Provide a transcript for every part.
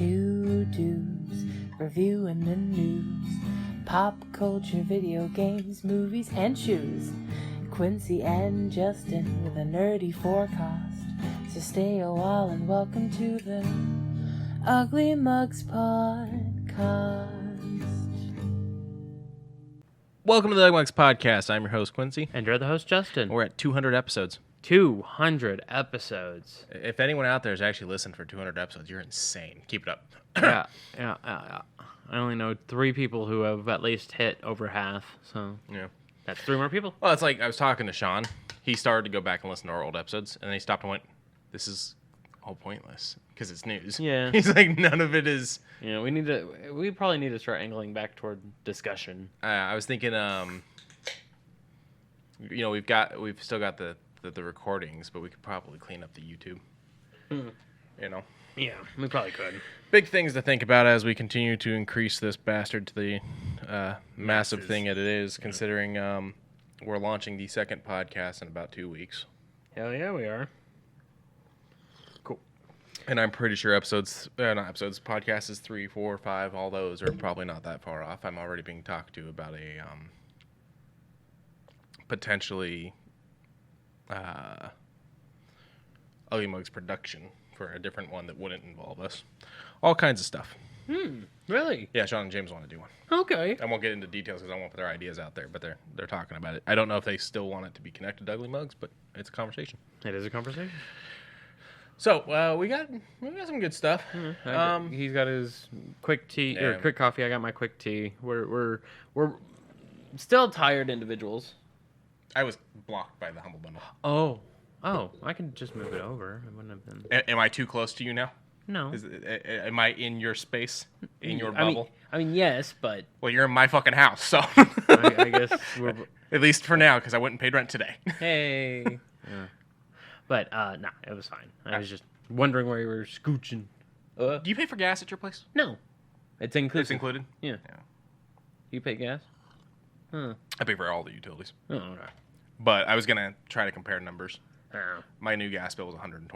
Two dudes reviewing the news, pop culture, video games, movies, and shoes. Quincy and Justin with a nerdy forecast. So stay a while and welcome to the Ugly Mugs Podcast. Welcome to the Ugly Mugs Podcast. I'm your host, Quincy. And you're the host, Justin. We're at 200 episodes. 200 episodes. If anyone out there has actually listened for 200 episodes, you're insane. Keep it up. Yeah. I only know 3 people who have at least hit over half, so Yeah. that's 3 more people. Well, it's like I was talking to Sean. He started to go back and listen to our old episodes, and then he stopped and went, this is all pointless because it's news. Yeah. He's like, none of it is. Yeah, we probably need to start angling back toward discussion. I was thinking, we've still got the recordings, but we could probably clean up the YouTube. Yeah, we probably could. Big things to think about as we continue to increase this bastard to the massive thing that it is, considering we're launching the second podcast in about 2 weeks. Hell yeah, we are. Cool. And I'm pretty sure podcasts is 3, 4, 5, all those are probably not that far off. I'm already being talked to about a potentially Ugly Mugs production for a different one that wouldn't involve us. All kinds of stuff. Really? Yeah, Sean and James want to do one. Okay. I won't get into details because I won't put their ideas out there, but they're talking about it. I don't know if they still want it to be connected to Ugly Mugs, but it's a conversation. It is a conversation. So we got some good stuff. He's got his quick tea or quick coffee. I got my quick tea. We're still tired individuals. I was blocked by the Humble Bundle. Oh, I can just move it over. It wouldn't have been. Am I too close to you now? No. Am I in your space? In your bubble? I mean, yes, but... Well, you're in my fucking house, so... I guess we're... At least for now, because I went and paid rent today. Hey. Yeah. But, nah, it was fine. I was just wondering where you were scooching. Do you pay for gas at your place? No. It's included. It's included? Yeah. You pay gas? I pay for all the utilities. Oh, okay. But I was going to try to compare numbers. Oh. My new gas bill was $120.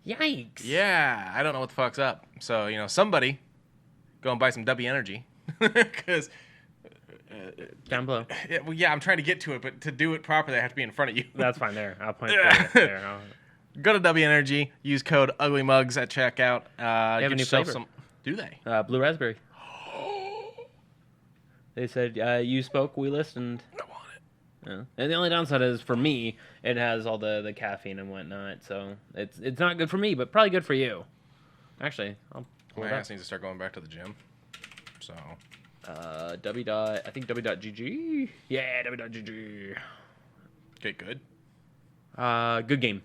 Yikes. Yeah, I don't know what the fuck's up. So, somebody go and buy some W Energy. Because... Down below. Yeah, I'm trying to get to it, but to do it properly, I have to be in front of you. That's fine there. I'll point there. Go to W Energy, use code UglyMugs at checkout. They have a new flavor. Do they? Blue raspberry. They said, you spoke, we listened. I want it. Yeah. And the only downside is, for me, it has all the caffeine and whatnot, so it's not good for me, but probably good for you. Actually, I'll pull My it up. ass needs to start going back to the gym. So... W.GG? Yeah, W.GG. Okay, good. Good game.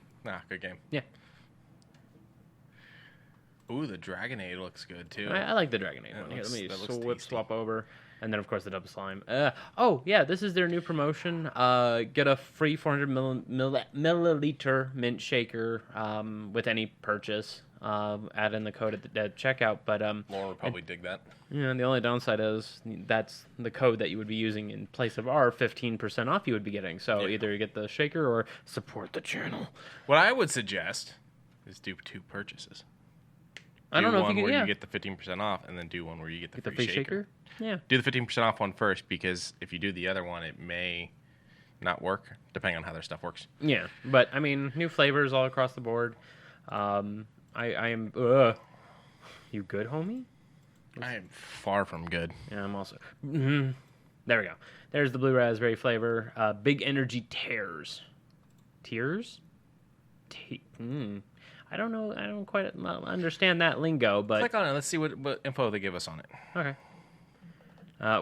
Good game. Yeah. Ooh, the Dragonade looks good, too. I like the Dragonade Yeah, one. Here, let that me looks swap over. And then, of course, the double slime. Yeah, this is their new promotion. Get a free 400 milliliter mint shaker with any purchase. Add in the code at the checkout. But Lauren would probably dig that. Yeah, and the only downside is that's the code that you would be using in place of our 15% off you would be getting. So either you get the shaker or support the channel. What I would suggest is do 2 purchases. I don't know if you can. can. Where you get the 15% off, and then do one where you get the free shaker. Yeah. Do the 15% off one first, because if you do the other one, it may not work, depending on how their stuff works. Yeah, but I mean, new flavors all across the board. I am. You good, homie? I am far from good. Yeah, I'm also. There we go. There's the blue raspberry flavor. Big energy tears. Tears? I don't know. I don't quite understand that lingo, but... Click on it. Let's see what info they give us on it. Okay.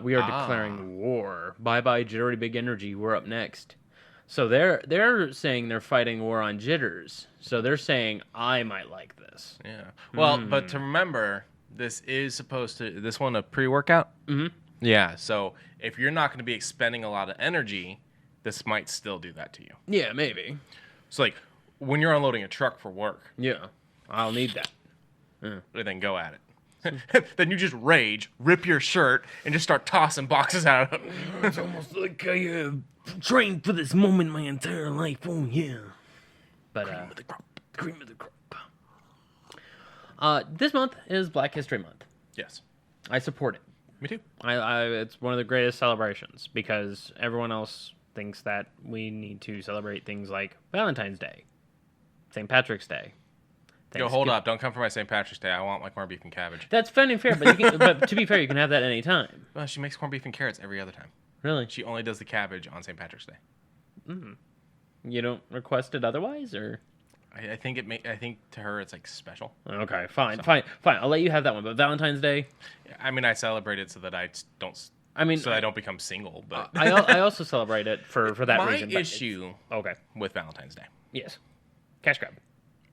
We are declaring war. Bye-bye, jittery big energy. We're up next. So they're saying they're fighting war on jitters. So they're saying, I might like this. Yeah. Well, but to remember, this one a pre-workout? Mm-hmm. Yeah, so if you're not going to be expending a lot of energy, this might still do that to you. Yeah, maybe. So, like, when you're unloading a truck for work... Yeah, I'll need that. And then go at it. Then you just rage, rip your shirt, and just start tossing boxes out. It's almost like I have trained for this moment my entire life. Oh, yeah. But, Cream of the crop. Cream of the crop. This month is Black History Month. Yes. I support it. Me too. It's one of the greatest celebrations because everyone else thinks that we need to celebrate things like Valentine's Day, St. Patrick's Day. Yo, hold up. Don't come for my St. Patrick's Day. I want my corned beef and cabbage. That's fun and fair, but to be fair, you can have that any time. Well, she makes corned beef and carrots every other time. Really? She only does the cabbage on St. Patrick's Day. You don't request it otherwise, or? I think I think to her it's like special. Okay, fine. I'll let you have that one. But Valentine's Day? I mean, I celebrate it so that I don't. So I don't become single. But I also celebrate it for that reason. My issue. Okay. With Valentine's Day. Yes. Cash grab.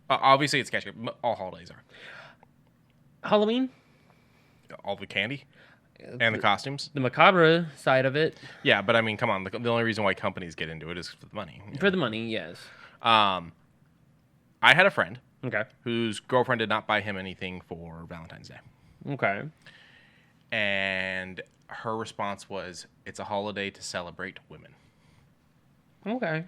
Obviously, it's cash grab. All holidays are. Halloween. All the candy. And the costumes. The macabre side of it. Yeah, but I mean, come on. The only reason why companies get into it is for the money. For the money, yes. I had a friend. Okay. Whose girlfriend did not buy him anything for Valentine's Day. Okay. And her response was, "It's a holiday to celebrate women." Okay.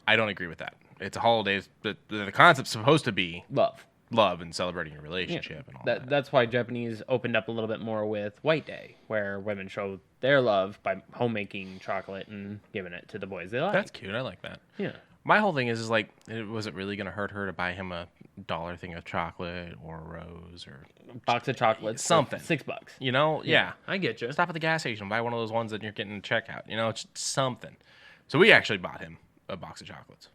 I don't agree with that. It's a holiday. The concept's supposed to be love and celebrating your relationship and all that. That's why Japanese opened up a little bit more with White Day, where women show their love by homemaking chocolate and giving it to the boys they like. That's cute. I like that. Yeah. My whole thing is like, was it really going to hurt her to buy him a $1 thing of chocolate or a rose or a box of chocolates? Something. $6. You know? Yeah. I get you. Stop at the gas station and buy one of those ones that you're getting to checkout. You know, it's something. So we actually bought him a box of chocolates.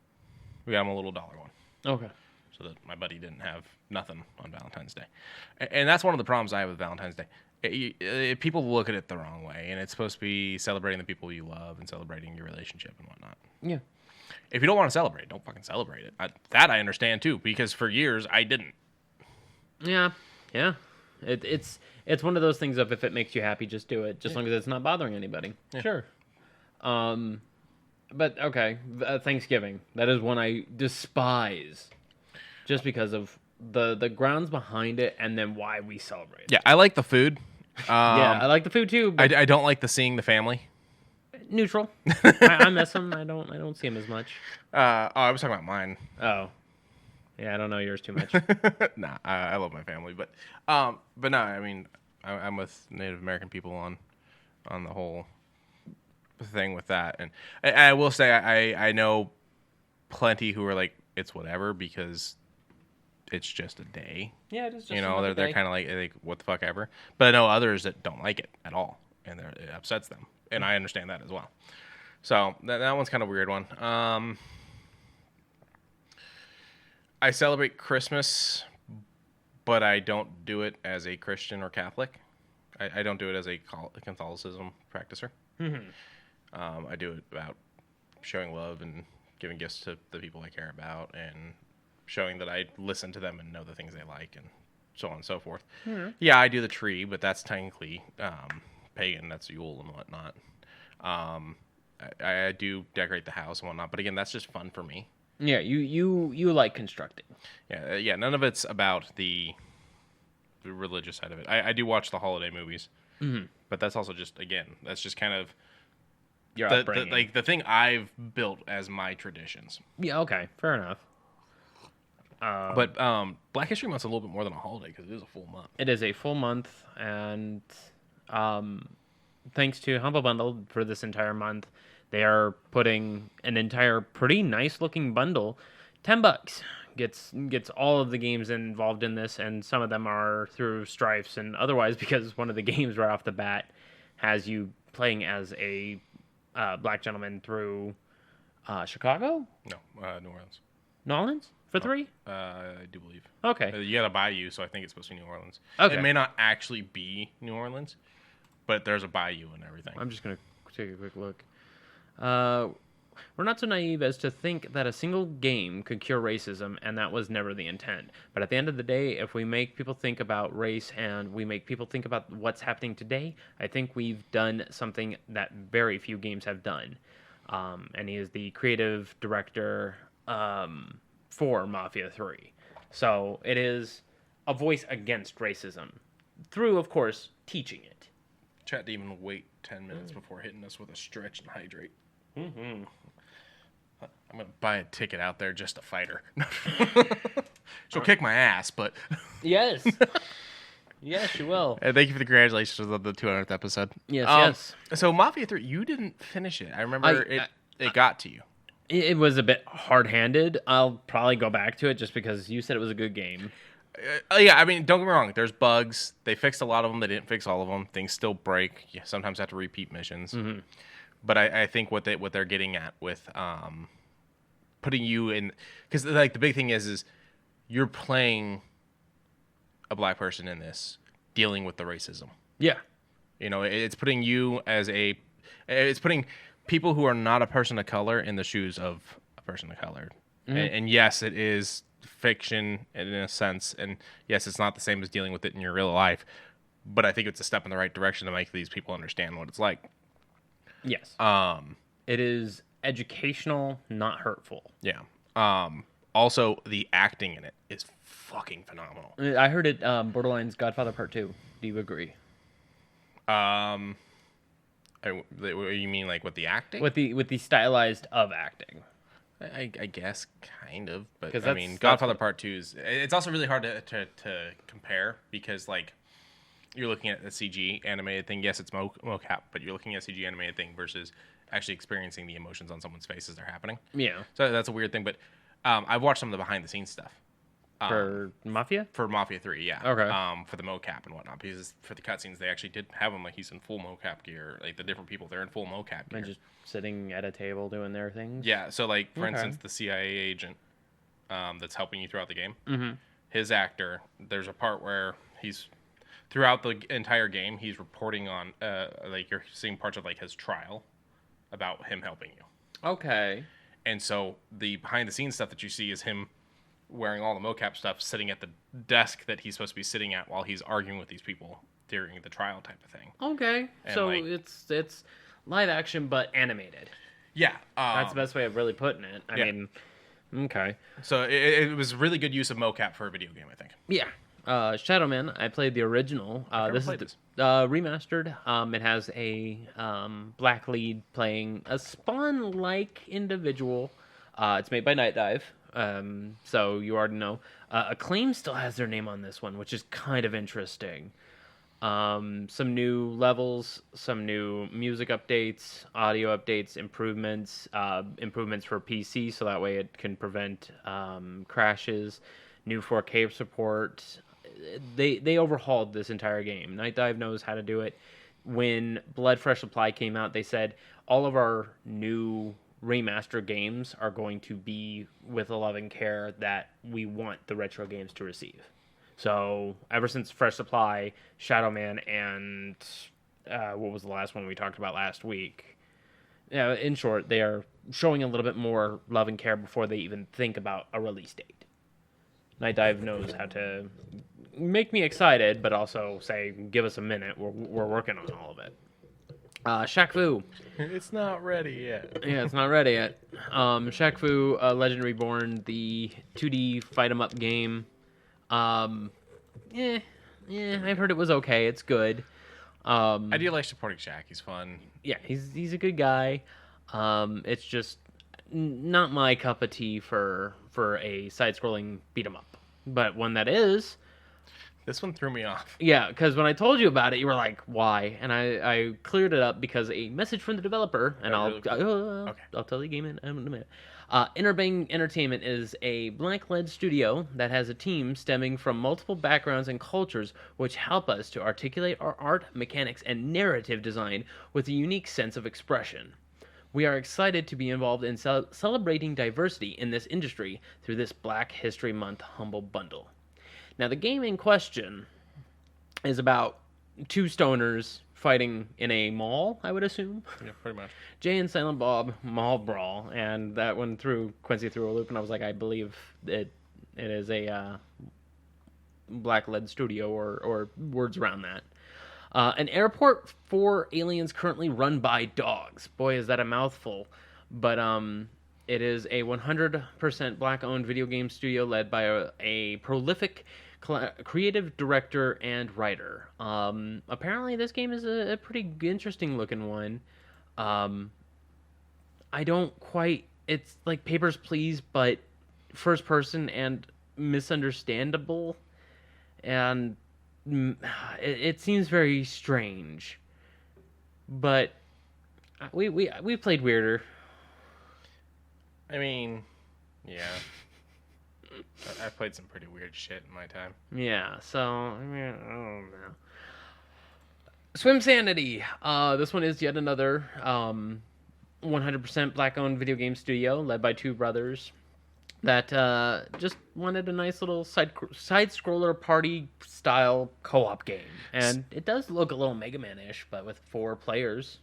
We got him a little $1 one. Okay. So that my buddy didn't have nothing on Valentine's Day. And that's one of the problems I have with Valentine's Day. People look at it the wrong way, and it's supposed to be celebrating the people you love and celebrating your relationship and whatnot. Yeah. If you don't want to celebrate, don't fucking celebrate it. That I understand too, because for years I didn't. Yeah. It's one of those things of if it makes you happy, just do it. Just as long as it's not bothering anybody. Yeah. Sure. But okay, Thanksgiving. That is one I despise, just because of the grounds behind it and then why we celebrate. Yeah, I like the food. Yeah, I like the food too. But I don't like seeing the family. Neutral. I miss them. I don't see them as much. I was talking about mine. Oh, yeah. I don't know yours too much. Nah, I love my family, but no. I mean, I'm with Native American people on the whole thing with that, and I will say I know plenty who are like, it's whatever because it's just a day. Yeah, it is just they're kind of like what the fuck ever. But I know others that don't like it at all, and it upsets them. And I understand that as well. So that one's kind of a weird one. I celebrate Christmas, but I don't do it as a Christian or Catholic. I don't do it as a Catholicism practicer. Mm-hmm. I do it about showing love and giving gifts to the people I care about and showing that I listen to them and know the things they like and so on and so forth. Mm-hmm. Yeah, I do the tree, but that's technically... pagan, that's Yule and whatnot. I do decorate the house and whatnot, but again, that's just fun for me. Yeah, you like constructing. Yeah. None of it's about the religious side of it. I do watch the holiday movies, but that's also just that's just kind of your upbringing. The thing I've built as my traditions. Yeah. Okay. Fair enough. But Black History Month's a little bit more than a holiday because it is a full month. It is a full month, and thanks to Humble Bundle for this entire month, they are putting an entire pretty nice looking bundle, $10 gets all of the games involved in this, and some of them are through strifes and otherwise because one of the games right off the bat has you playing as a black gentleman through Chicago? No, New Orleans. New Orleans? For 3? I do believe. Okay. You got to bayou, so I think it's supposed to be New Orleans. Okay. It may not actually be New Orleans, but there's a bayou and everything. I'm just going to take a quick look. We're not so naive as to think that a single game could cure racism, and that was never the intent. But at the end of the day, if we make people think about race and we make people think about what's happening today, I think we've done something that very few games have done. And he is the creative director for Mafia 3. So it is a voice against racism through, of course, teaching it. Chat didn't even wait 10 minutes before hitting us with a stretch and hydrate. I'm going to buy a ticket out there just to fight her. She'll kick my ass, but Yes. Yes, you will. thank you for the congratulations on the 200th episode. Yes, yes. So Mafia 3, you didn't finish it. I remember it got to you. It was a bit hard-handed. I'll probably go back to it just because you said it was a good game. Yeah, I mean, don't get me wrong. There's bugs. They fixed a lot of them. They didn't fix all of them. Things still break. You sometimes have to repeat missions. Mm-hmm. But I think what they're getting at with putting you in, because like the big thing is you're playing a black person in this, dealing with the racism. Yeah. You know, it's putting you it's putting people who are not a person of color in the shoes of a person of color. Mm-hmm. And yes, it is fiction in a sense, and yes, it's not the same as dealing with it in your real life, but I think it's a step in the right direction to make these people understand what it's like. Yes. It is educational, not hurtful. Yeah. Also, the acting in it is fucking phenomenal. I heard it borderlines Godfather Part 2. Do you agree? You mean like with the acting? With the stylized of acting. I guess kind of, but 'Cause I mean, Godfather Part 2 is. It's also really hard to compare because like you're looking at a CG animated thing. Yes, it's mocap, but you're looking at a CG animated thing versus actually experiencing the emotions on someone's face as they're happening. Yeah. So that's a weird thing, but I've watched some of the behind the scenes stuff. For Mafia? For Mafia 3, yeah. Okay. For the mocap and whatnot, because for the cutscenes, they actually did have him like he's in full mocap gear. Like the different people, they're in full mocap gear. And just sitting at a table doing their things? Yeah. So like for instance, the CIA agent that's helping you throughout the game, Mm-hmm. his actor. There's a part where he's throughout the entire game, he's reporting on like you're seeing parts of like his trial about him helping you. Okay. And so the behind the scenes stuff that you see is him wearing all the mocap stuff, sitting at the desk that he's supposed to be sitting at while he's arguing with these people during the trial type of thing. Okay. And so like, it's live action but animated. Yeah. That's the best way of really putting it. I mean, okay. So it was really good use of mocap for a video game, I think. Yeah. Shadow Man, I played the original. This is remastered. It has a black lead playing a Spawn-like individual. It's made by Night Dive. So you already know. Acclaim still has their name on this one, which is kind of interesting. Some new levels, some new music updates, audio updates, improvements for PC, so that way it can prevent crashes. New 4K support. They overhauled this entire game. Night Dive knows how to do it. When Blood Fresh Supply came out, they said all of our new remaster games are going to be with a loving care that we want the retro games to receive. So ever since Fresh Supply, Shadow Man, and what was the last one we talked about last week? Yeah, in short, they are showing a little bit more love and care before they even think about a release date. Night Dive knows how to make me excited, but also say, give us a minute. We're working on all of it. Shaq Fu. It's not ready yet. Yeah, it's not ready yet. Shaq Fu, Legend Reborn, the 2D fight 'em up game. I've heard it was okay. It's good. I do like supporting Shaq. He's fun. Yeah, he's a good guy. It's just not my cup of tea for a side-scrolling beat 'em up, but one that is. This one threw me off. Yeah, because when I told you about it, you were like, "Why?" And I cleared it up because a message from the developer, and I'll tell the game in a minute. Interbang Entertainment is a black-led studio that has a team stemming from multiple backgrounds and cultures, which help us to articulate our art, mechanics, and narrative design with a unique sense of expression. We are excited to be involved in celebrating diversity in this industry through this Black History Month Humble Bundle. Now, the game in question is about two stoners fighting in a mall, I would assume. Yeah, pretty much. Jay and Silent Bob Mall Brawl, and that one threw Quincy through a loop, and I was like, I believe it is a black-led studio or words around that. An airport for aliens currently run by dogs. Boy, is that a mouthful. But it is a 100% black-owned video game studio led by a prolific creative director and writer. Apparently, this game is a pretty interesting-looking one. I don't quite... It's like Papers, Please, but first person and misunderstandable, and it seems very strange. But we played weirder. I mean, yeah. I've played some pretty weird shit in my time. Yeah, so I mean, I don't know. Swim Sanity. This one is yet another 100% black-owned video game studio led by two brothers that just wanted a nice little side-scroller party-style co-op game. And it does look a little Mega Man-ish, but with 4 players.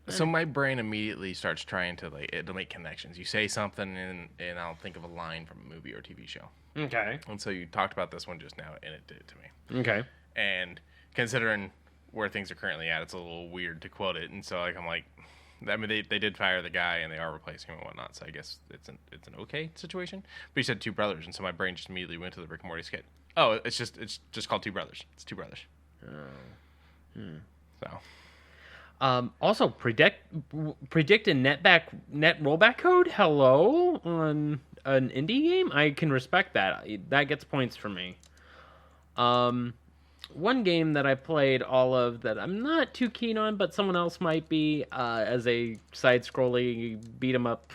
So my brain immediately starts trying to make connections. You say something and I'll think of a line from a movie or TV show. Okay. And so you talked about this one just now, and it did it to me. Okay. And considering where things are currently at, it's a little weird to quote it. And so I'm like, I mean, they did fire the guy and they are replacing him and whatnot. So I guess it's an okay situation. But you said two brothers, and so my brain just immediately went to the Rick and Morty skit. Oh, it's just called Two Brothers. It's Two Brothers. So. Also, predict a net rollback code. Hello, on an indie game. I can respect that. That gets points for me. One game that I played all of that I'm not too keen on, but someone else might be, as a side-scrolling beat-em-up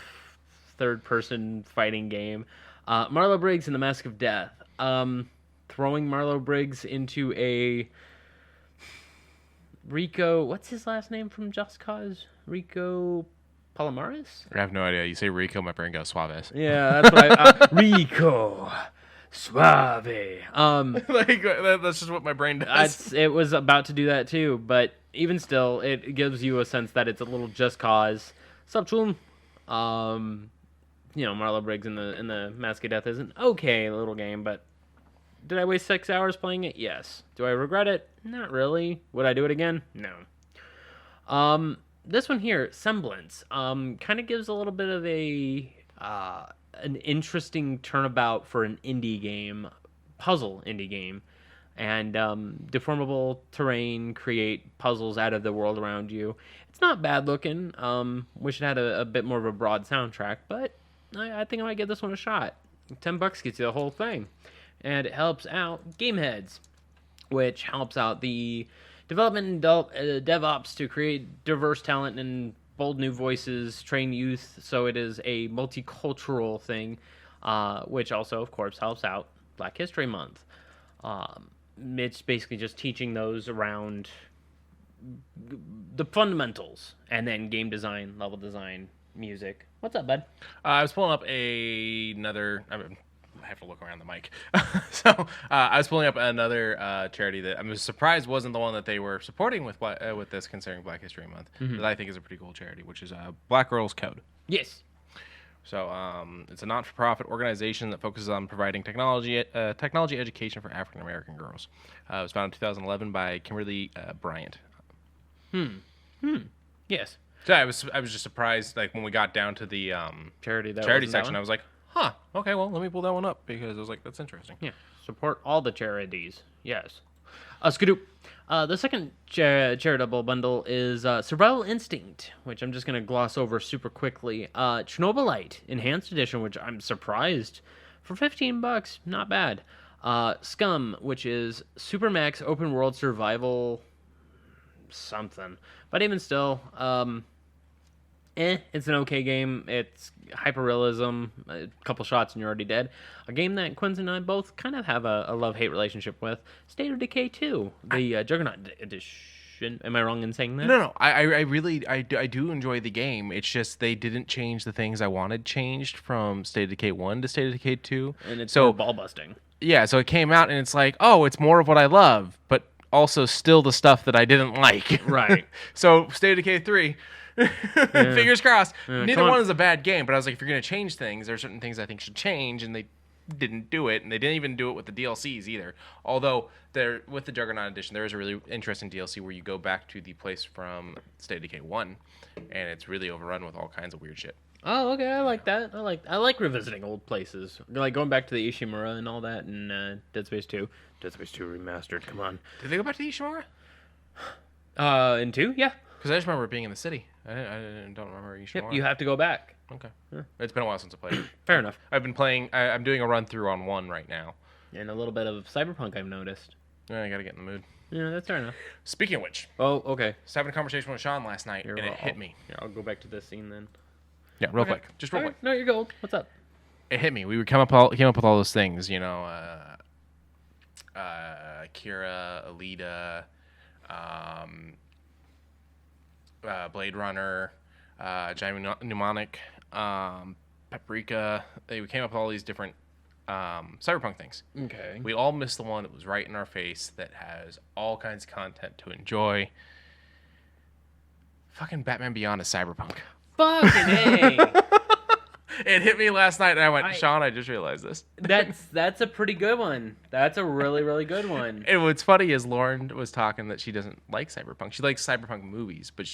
third-person fighting game. Marlo Briggs and the Mask of Death. Throwing Marlo Briggs into a Rico, what's his last name from Just Cause? Rico Palomares? I have no idea. You say Rico, my brain goes Suaves. Yeah, that's what Rico Suave. That's just what my brain does. It was about to do that too, but even still, it gives you a sense that it's a little Just Cause. Subtune. Marlo Briggs in the Mask of Death is an okay little game, but did I waste 6 hours playing it? Yes. Do I regret it? Not really. Would I do it again? No. This one here, Semblance, kind of gives a little bit of an interesting turnabout for an indie game, puzzle indie game, and deformable terrain, create puzzles out of the world around you. It's not bad looking. Wish it had a bit more of a broad soundtrack, but I think I might give this one a shot. $10 gets you the whole thing. And it helps out Gameheads, which helps out the development and DevOps to create diverse talent and bold new voices, train youth, so it is a multicultural thing, which also, of course, helps out Black History Month. It's basically just teaching those around the fundamentals, and then game design, level design, music. What's up, bud? I was pulling up another... I have to look around the mic. So I was pulling up another charity that I'm surprised wasn't the one that they were supporting with this, considering Black History Month, that I think is a pretty cool charity, which is Black Girls Code. Yes. So it's a not-for-profit organization that focuses on providing technology education for African American girls. It was founded in 2011 by Kimberly Bryant. Yes. So I was just surprised, like when we got down to the charity section, I was like, huh, okay, well, let me pull that one up, because I was like, that's interesting. Yeah, support all the charities. Yes. Skidoo. The second charitable bundle is Survival Instinct, which I'm just going to gloss over super quickly. Chernobylite Enhanced Edition, which I'm surprised. For $15, not bad. Scum, which is Supermax Open World Survival something. But even still, it's an okay game. It's hyper-realism, a couple shots and you're already dead. A game that Quincy and I both kind of have a love-hate relationship with. State of Decay 2, the Juggernaut edition. Am I wrong in saying that? No. I do enjoy the game. It's just they didn't change the things I wanted changed from State of Decay 1 to State of Decay 2. And it's so ball-busting. Yeah, so it came out and it's like, oh, it's more of what I love, but also still the stuff that I didn't like. Right. So State of Decay 3... Fingers crossed. Neither one is a bad game, but I was like, if you're going to change things, there are certain things I think should change, and they didn't do it, and they didn't even do it with the DLCs either. Although, with the Juggernaut Edition, there is a really interesting DLC where you go back to the place from State of Decay 1, and it's really overrun with all kinds of weird shit. Oh, okay, I like that. I like revisiting old places. Like going back to the Ishimura and all that, and Dead Space 2. Dead Space 2 Remastered, come on. Did they go back to the Ishimura? In 2? Yeah. Because I just remember being in the city. I don't remember East Yep, Shore. you have to go back. Okay. It's been a while since I played it. Fair enough. I've been playing. I'm doing a run through on 1 right now. And a little bit of Cyberpunk, I've noticed. Yeah, I gotta get in the mood. Yeah, that's fair enough. Speaking of which, Oh, okay. I was having a conversation with Sean last night, Here, and it hit me. Yeah, I'll go back to this scene then. Yeah, real Okay. quick. Just real Okay. quick. No, you're gold. What's up? It hit me. We came up with all those things, you know, Akira, Alita, Blade Runner, Giant Mnemonic, Paprika. We came up with all these different cyberpunk things. Okay. We all missed the one that was right in our face that has all kinds of content to enjoy. Fucking Batman Beyond is cyberpunk. Fucking A. It hit me last night, and I went, Sean, I just realized this. That's a pretty good one. That's a really, really good one. And what's funny is Lauren was talking that she doesn't like cyberpunk. She likes cyberpunk movies, but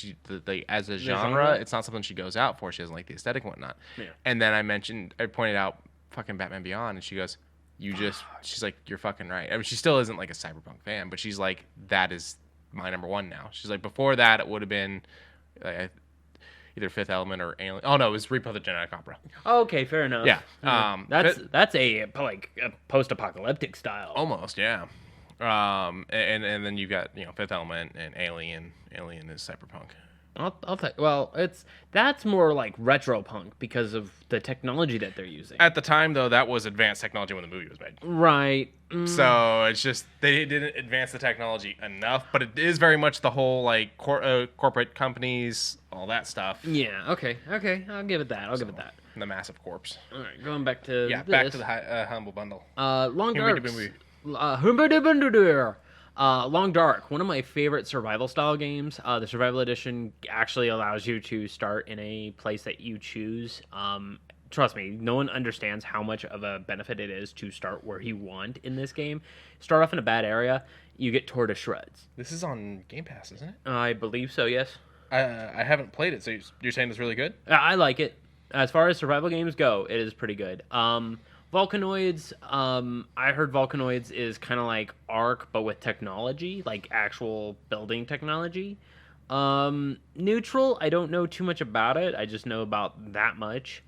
as a genre, it's not something she goes out for. She doesn't like the aesthetic and whatnot. Yeah. And then I pointed out fucking Batman Beyond, and she goes, she's like, you're fucking right. I mean, she still isn't like a cyberpunk fan, but she's like, that is my number one now. She's like, before that, it would have been like, either Fifth Element or Alien. Oh no, it was Repo the Genetic Opera. Okay, fair enough. Yeah. That's a post-apocalyptic style. Almost, yeah. And then you've got, Fifth Element and Alien. Alien is cyberpunk. I'll take. Well, that's more like retro punk because of the technology that they're using. At the time, though, that was advanced technology when the movie was made. Right. So it's just they didn't advance the technology enough, but it is very much the whole like corporate companies, all that stuff. Yeah. Okay. I'll give it that. The massive corpse. All right. Going back to back to the humble bundle. Long Dark. Long Dark, one of my favorite survival style games. The survival edition actually allows you to start in a place that you choose. Trust me, no one understands how much of a benefit it is to start where you want in this game. Start off in a bad area, you get torn to shreds. This is on Game Pass, isn't it? I believe so, yes. I haven't played it, so you're saying it's really good? I like it. As far as survival games go, it is pretty good. Volcanoids, I heard Volcanoids is kind of like Ark, but with technology, like actual building technology. Neutral, I don't know too much about it. I just know about that much.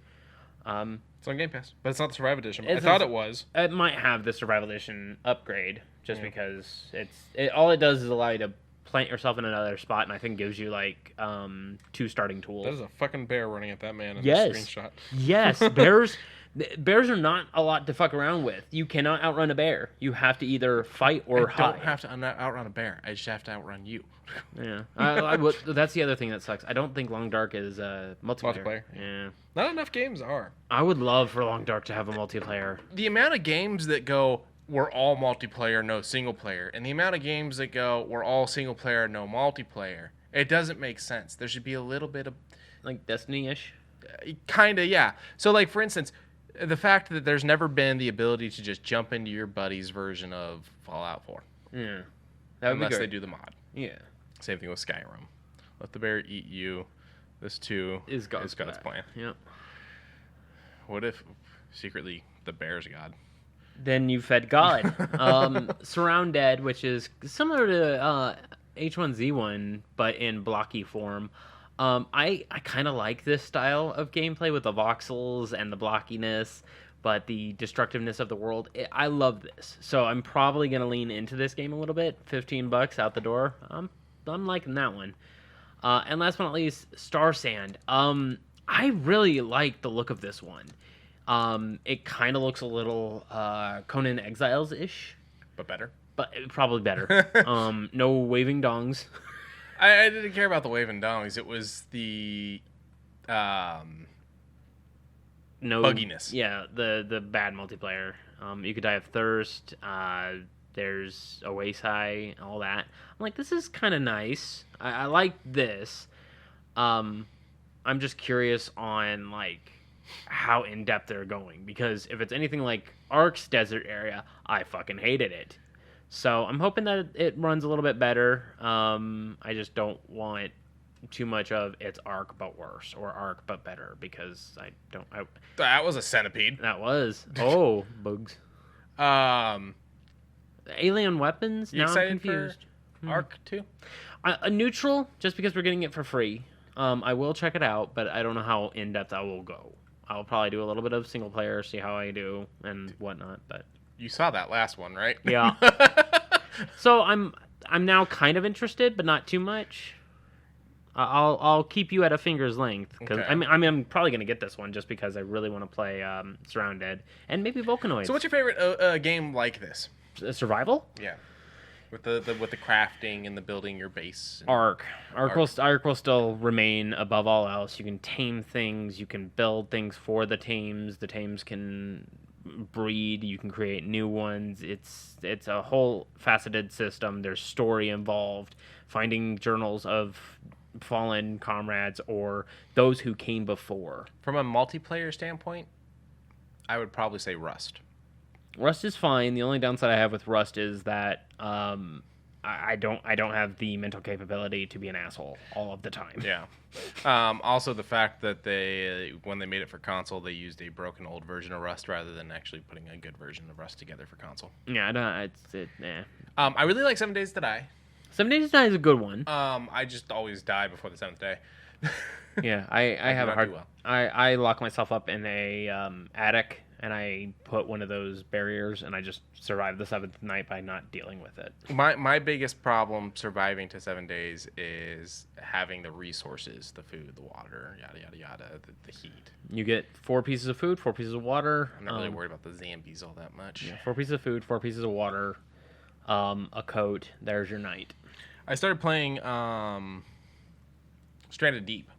It's on Game Pass, but it's not the Survival Edition. I thought it was. It might have the Survival Edition upgrade, just because all it does is allow you to plant yourself in another spot, and I think gives you like 2 starting tools. That is a fucking bear running at that man in the screenshot. Yes, bears are not a lot to fuck around with. You cannot outrun a bear. You have to either fight or hide. I don't have to outrun a bear. I just have to outrun you. Yeah, that's the other thing that sucks. I don't think Long Dark is multiplayer. Yeah, not enough games are. I would love for Long Dark to have a multiplayer. The amount of games that go, we're all multiplayer, no single player, and the amount of games that go, we're all single player, no multiplayer, it doesn't make sense. There should be a little bit of like Destiny-ish. Kinda, yeah. So, like for instance, the fact that there's never been the ability to just jump into your buddy's version of Fallout 4. Yeah. Unless they do the mod. Yeah. Same thing with Skyrim. Let the bear eat you. This too is God's plan. Yep. What if secretly the bear's God? Then you fed God. Surround Dead, which is similar to H1Z1, but in blocky form. I kind of like this style of gameplay with the voxels and the blockiness, but the destructiveness of the world. I love this. So I'm probably going to lean into this game a little bit. $15 out the door. I'm liking that one. And last but not least, Star Sand. I really like the look of this one. It kind of looks a little Conan Exiles-ish. But better? But probably better. No waving dongs. I didn't care about the waving dongs. It was the bugginess. Yeah, the bad multiplayer. You could die of thirst. There's a waist high, all that. I'm like, this is kind of nice. I like this. I'm just curious on like how in depth they're going, because if it's anything like Ark's desert area, I fucking hated it. So I'm hoping that it runs a little bit better. I just don't want too much of it's Ark but worse or Ark but better, because that was a centipede. That was. Oh, bugs. Alien weapons? You now excited I'm confused. Arc 2? A neutral, just because we're getting it for free. I will check it out, but I don't know how in depth I will go. I'll probably do a little bit of single player, see how I do and whatnot. But You saw that last one, right? yeah. So I'm now kind of interested, but not too much. I'll keep you at a finger's length because Okay. I'm probably gonna get this one just because I really want to play Surrounded and maybe Volcanoid. So what's your favorite game like this? Survival? Yeah. With the crafting and the building your base. And... Arc will still remain above all else. You can tame things. You can build things for the tames. The tames can breed. You can create new ones. It's a whole faceted system. There's story involved. Finding journals of fallen comrades or those who came before. From a multiplayer standpoint, I would probably say Rust. Rust is fine. The only downside I have with Rust is that I don't have the mental capability to be an asshole all of the time. Yeah. Also, the fact that when they made it for console, they used a broken old version of Rust rather than actually putting a good version of Rust together for console. Yeah, I really like 7 Days to Die. 7 Days to Die is a good one. I just always die before the 7th day. Yeah, I have a not hard. do well. I lock myself up in a attic and I put one of those barriers and I just survive the 7th night by not dealing with it. My biggest problem surviving to 7 days is having the resources, the food, the water, yada yada yada, the heat. You get 4 pieces of food, 4 pieces of water. I'm not really worried about the zombies all that much. Yeah, 4 pieces of food, 4 pieces of water, a coat. There's your night. I started playing Stranded Deep.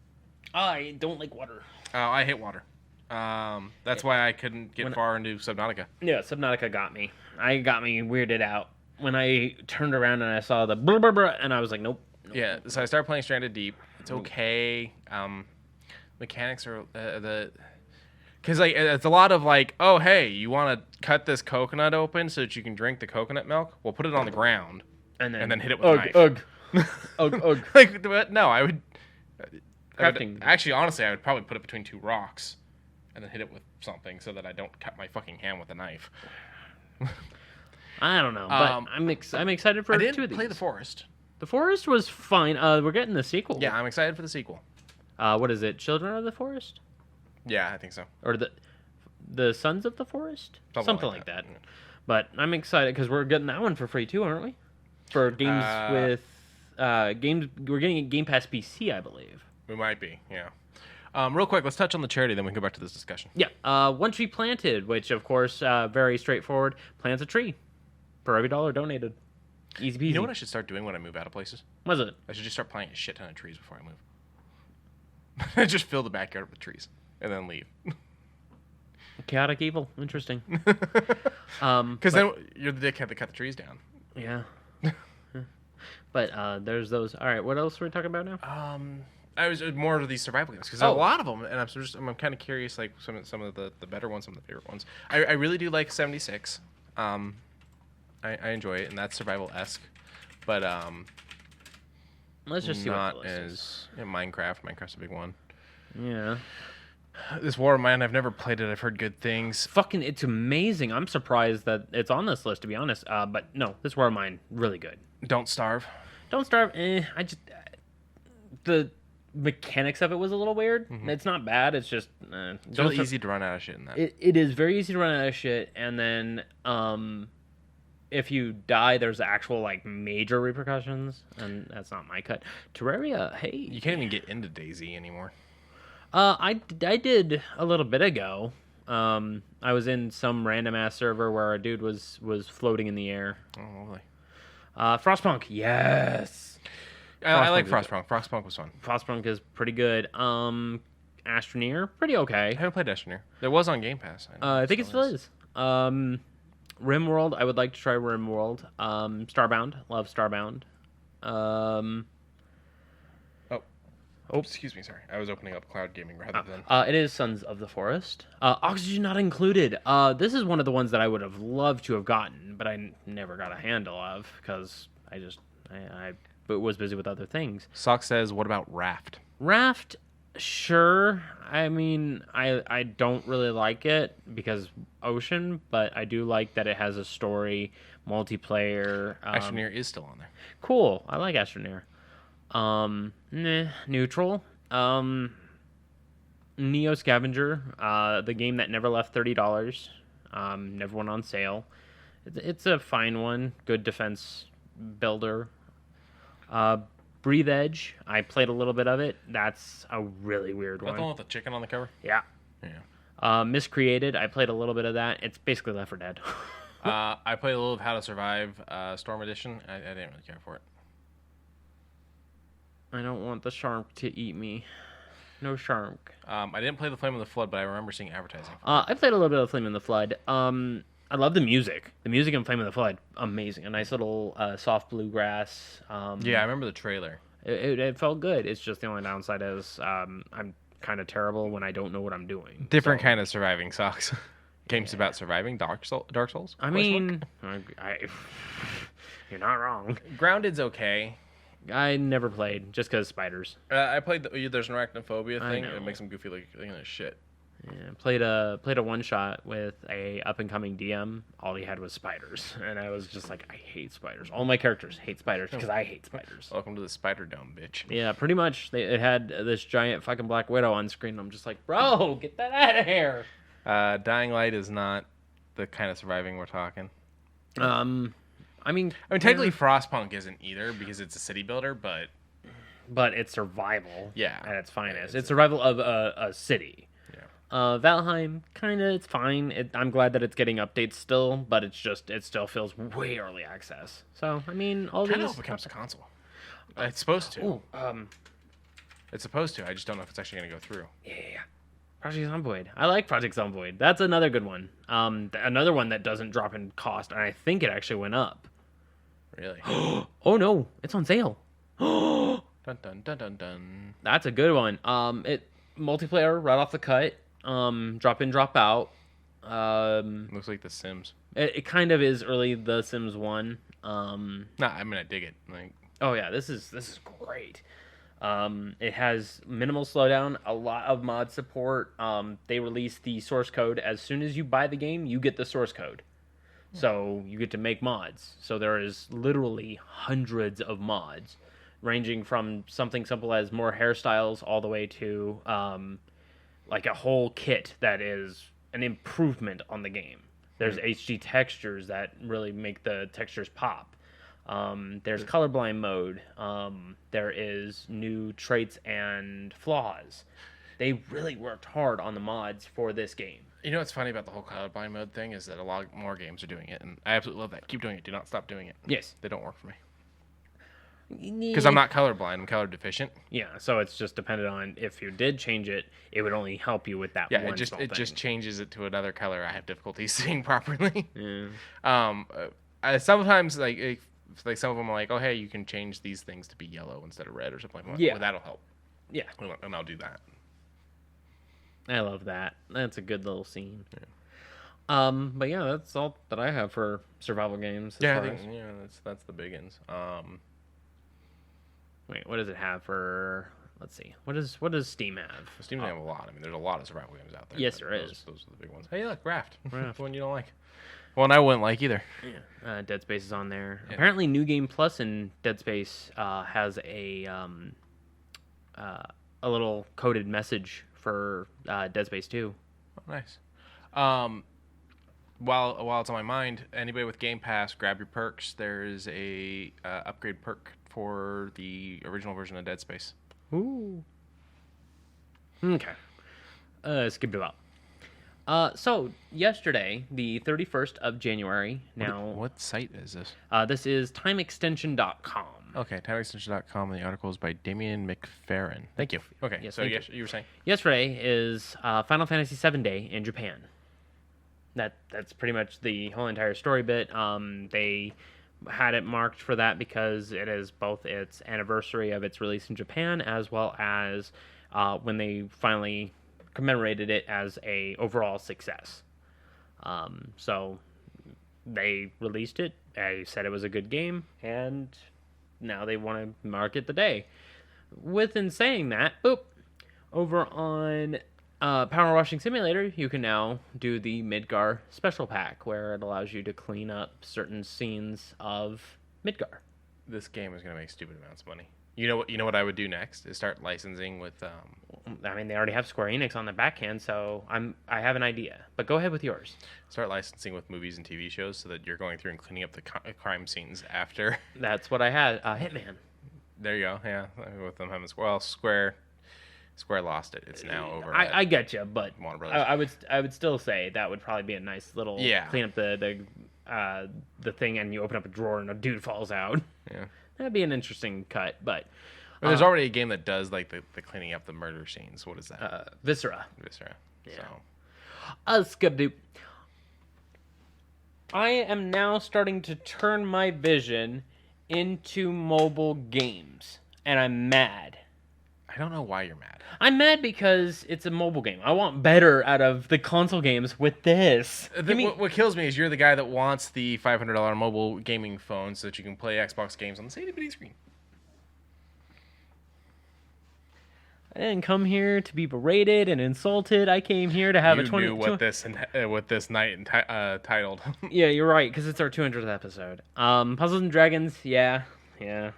I don't like water. I hate water. That's why I couldn't get far into Subnautica. Yeah, Subnautica got me. Got me weirded out when I turned around and I saw the brr, brr, brr, and I was like, nope. Yeah, so I started playing Stranded Deep. It's okay. Mechanics are because like it's a lot of like, oh hey, you want to cut this coconut open so that you can drink the coconut milk? Well, put it on the ground and then hit it with a knife. Ugh. Like, no, I would. Crafting. Actually, honestly, I would probably put it between 2 rocks and then hit it with something so that I don't cut my fucking hand with a knife. I don't know, but I'm excited for I 2 of didn't these. play The Forest. The Forest was fine. We're getting the sequel. Yeah, I'm excited for the sequel. What is it? Children of the Forest? Yeah, I think so. Or the Sons of the Forest? Something like that. Yeah. But I'm excited because we're getting that one for free too, aren't we? For games with games, we're getting a Game Pass PC, I believe. We might be, yeah. Real quick, let's touch on the charity, then we can go back to this discussion. Yeah, One Tree Planted, which of course, very straightforward, plants a tree for every $1 donated. Easy peasy. You know what I should start doing when I move out of places? What is it? I should just start planting a shit ton of trees before I move. Just fill the backyard with trees and then leave. Chaotic evil. Interesting. Because then you're the dickhead that cut the trees down. Yeah. But there's those. All right, what else are we talking about now? I was more of these survival games because there's a lot of them, and I'm kind of curious, like some of the better ones, some of the favorite ones. I really do like 76. I enjoy it, and that's survival-esque, but Let's just see not what the list as Minecraft. Minecraft's a big one. is. Yeah. This War of Mine, I've never played it. I've heard good things. Fucking, it's amazing. I'm surprised that it's on this list, to be honest. But no, this War of Mine, really good. Don't Starve. Don't Starve. The mechanics of it was a little weird. Mm-hmm. It's not bad. It's just It's really easy to run out of shit in that. It is very easy to run out of shit, and then if you die, there's actual like major repercussions, and that's not my cut. Terraria, hey, You can't even get into DayZ anymore. I did a little bit ago. I was in some random ass server where a dude was floating in the air. Oh, lovely. Frostpunk, yes. I like Frostpunk. Frostpunk was fun. Frostpunk is pretty good. Astroneer, pretty I okay. haven't played Astroneer. It was on Game Pass. I think it still is. RimWorld, I would like to try RimWorld. Starbound, love Starbound. Oh, excuse me. Sorry, I was opening up cloud gaming rather than. It is Sons of the Forest. Oxygen not included. This is one of the ones that I would have loved to have gotten, but I never got a handle of because I was busy with other things. Sock says, "What about Raft?" Raft, Sure. I mean, I don't really like it because ocean, but I do like that it has a story, multiplayer. Astroneer is still on there. Cool. I like Astroneer. Neutral. Neo Scavenger, the game that never left $30. Never went on sale. It's a fine one. Good defense builder. Breathe Edge. I played a little bit of it. That's a really weird Is that one. the one with the chicken on the cover? Yeah. Yeah. Miscreated. I played a little bit of that. It's basically Left 4 Dead. I played a little of How to Survive Storm Edition. I didn't really care for it. I don't want the shark to eat me. No shark. I didn't play the Flame of the Flood, but I remember seeing advertising. I played a little bit of Flame in the Flood. I love the music. The music in Flame of the Flood, amazing. A nice little soft bluegrass. Yeah, I remember the trailer. It felt good. It's just the only downside is I'm kind of terrible when I don't know what I'm doing. Different kind of surviving socks. Games about surviving. Dark Souls. I mean, you're not wrong. Grounded's okay. I never played just because spiders. I played. There's an arachnophobia I thing. know. It makes them goofy like shit. Yeah, played a one shot with a up and coming DM. All he had was spiders, and I was just like, I hate spiders. All my characters hate spiders because I hate spiders. Welcome to the Spider Dome, bitch. Yeah, pretty much. It had this giant fucking Black Widow on screen. I'm just like, bro, get that out of here. Dying Light is not the kind of surviving we're talking. I mean, technically, Frostpunk isn't either because it's a city builder, but it's survival. Yeah. At its finest. It's survival of a city. yeah. Valheim, kind of, it's fine. I'm glad that it's getting updates still, but it still feels way early access. So, I mean, all Kind these... of becomes a console. It's supposed to. Ooh, It's supposed to. I just don't know if it's actually going to go through. yeah. Project Zomboid. I like Project Zomboid. That's another good one. Another one that doesn't drop in cost, and I think it actually went up. Really? Oh no, it's on sale. Dun dun dun dun dun. That's a good one. It multiplayer right off the cut. Drop in, drop out. Looks like The Sims. It kind of is early The Sims 1. Nah, I mean I dig it. Like, Oh yeah, this is great. It has minimal slowdown, a lot of mod support. They release the source code as soon as you buy the game. You get the source code, so you get to make mods. So there is literally hundreds of mods, ranging from something simple as more hairstyles all the way to like a whole kit that is an improvement on the game. There's HD textures that really make the textures pop. There's colorblind mode. There is new traits and flaws. They really worked hard on the mods for this game. you know what's funny about the whole colorblind mode thing is that a lot more games are doing it, and I absolutely love that. Keep doing it. Do not stop doing it. Yes. They don't work for me because I'm not colorblind. I'm color deficient. Yeah, so it's just dependent on if you did change it, it would only help you with that Yeah, one it just small it thing. just changes it to another color I have difficulty seeing properly. Yeah. Sometimes like some of them are like, oh hey, you can change these things to be yellow instead of red or something like that. Yeah. Well, that'll help. Yeah. And I'll do that. I love that. That's a good little scene. Yeah. But yeah, that's all that I have for survival games. Yeah, I think that's the big ones. Wait, what does it have for? Let's see. What does Steam have? Steam doesn't have a lot. I mean, there's a lot of survival games out there. Yes, but there those, is. Those are the big ones. Hey, look, Raft. Raft. The one you don't like. Well, and I wouldn't like either. Yeah. Dead Space is on there. Yeah. Apparently, New Game Plus in Dead Space has a little coded message for Dead Space 2. Oh, nice. While it's on my mind, anybody with Game Pass, grab your perks. There is a upgrade perk for the original version of Dead Space. Ooh. Okay. Skip it up. So yesterday, the 31st of January. Now, What site is this? this is timeextension.com. Okay, timeextension.com, and the article is by Damian McFerrin. Thank you. Okay, Yes, so thank yes, you were saying? Yesterday is Final Fantasy VII Day in Japan. That's pretty much the whole entire story bit. They had it marked for that because it is both its anniversary of its release in Japan as well as when they finally commemorated it as a overall success. So they released it. They said it was a good game, and now they want to market the day. Within saying that, Over on Power Washing Simulator, you can now do the Midgar Special Pack, where it allows you to clean up certain scenes of Midgar. This game is going to make stupid amounts of money. You know what I would do next is start licensing with. I mean, they already have Square Enix on the backhand, so I have an idea. But go ahead with yours. Start licensing with movies and TV shows so that you're going through and cleaning up the crime scenes after. That's what I had. Hitman. There you go. Yeah, with them having Square lost it. It's now over. I get you, but Warner Brothers. I would still say that would probably be a nice little clean up the thing, and you open up a drawer and a dude falls out. Yeah, that'd be an interesting cut. But there's already a game that does like the cleaning up the murder scenes. What is that? Viscera. Yeah. Skibdoop. I am now starting to turn my vision into mobile games, and I'm mad. I don't know why you're mad. I'm mad because it's a mobile game. I want better out of the console games with this. What kills me is you're the guy that wants the $500 mobile gaming phone so that you can play Xbox games on the same bitty screen. I didn't come here to be berated and insulted. I came here to have you a 20. Knew what this night titled. Yeah, you're right, because it's our 200th episode. Puzzles and Dragons, yeah.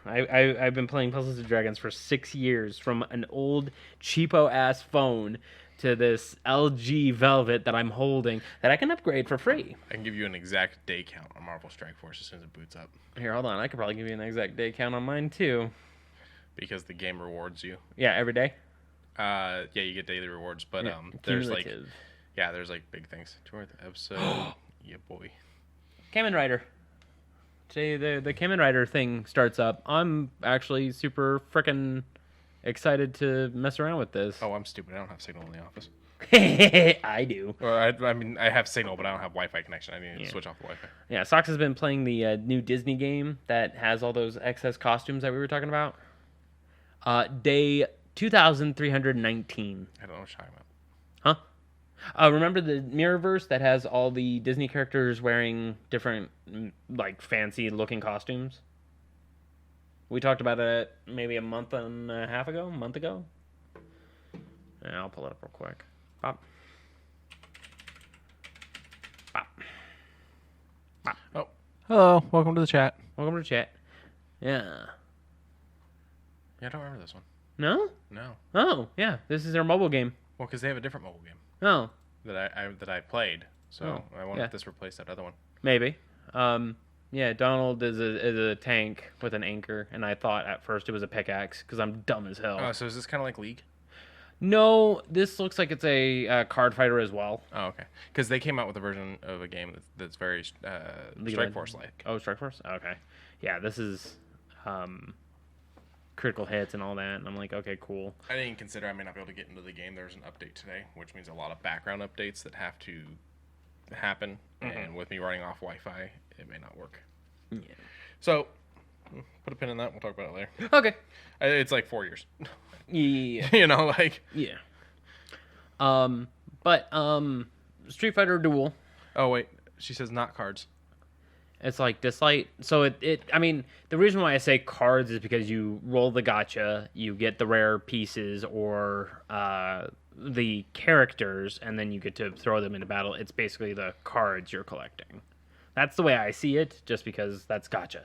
I've been playing Puzzles and Dragons for 6 years, from an old cheapo-ass phone to this LG Velvet that I'm holding that I can upgrade for free. I can give you an exact day count on Marvel Strike Force as soon as it boots up. Here, hold on. I could probably give you an exact day count on mine, too. Because the game rewards you. Yeah, every day? Yeah, you get daily rewards, but there's like big things. 200th episode. Yeah, boy. Kamen Rider. Today the Kamen Rider thing starts up. I'm actually super freaking excited to mess around with this. Oh, I'm stupid. I don't have signal in the office. I do. Or I mean, I have signal, but I don't have Wi-Fi connection. I need to switch off the Wi-Fi. Yeah, Sox has been playing the new Disney game that has all those excess costumes that we were talking about. Day 2,319. I don't know what you're talking about. Huh? Remember the Mirrorverse that has all the Disney characters wearing different, like, fancy-looking costumes? We talked about it maybe a month and a half ago? A month ago? Yeah, I'll pull it up real quick. Pop. Pop. Pop. Oh. Hello. Welcome to the chat. Welcome to the chat. Yeah. Yeah, I don't remember this one. No? No. Oh, yeah. This is their mobile game. Well, because they have a different mobile game Oh. that I played. So I wonder if this replaced that other one. Maybe. Yeah, Donald is a tank with an anchor, and I thought at first it was a pickaxe because I'm dumb as hell. Oh, so is this kind of like League? No, this looks like it's a card fighter as well. Oh, okay. Because they came out with a version of a game that's very Strike Force-like. Oh, Strike Force? Okay. Yeah, this is critical hits and all that, and I'm like, okay, cool. I didn't consider I may not be able to get into the game. There's an update today, which means a lot of background updates that have to happen, and with me running off Wi-Fi, it may not work. Yeah. So, put a pin in that. We'll talk about it later. Okay. It's like 4 years. Yeah. You know, like... Yeah. But Street Fighter Duel. Oh, wait. She says not cards. It's like Dislight. So I mean, the reason why I say cards is because you roll the gacha, you get the rare pieces or the characters, and then you get to throw them into battle. It's basically the cards you're collecting. That's the way I see it, just because that's gacha.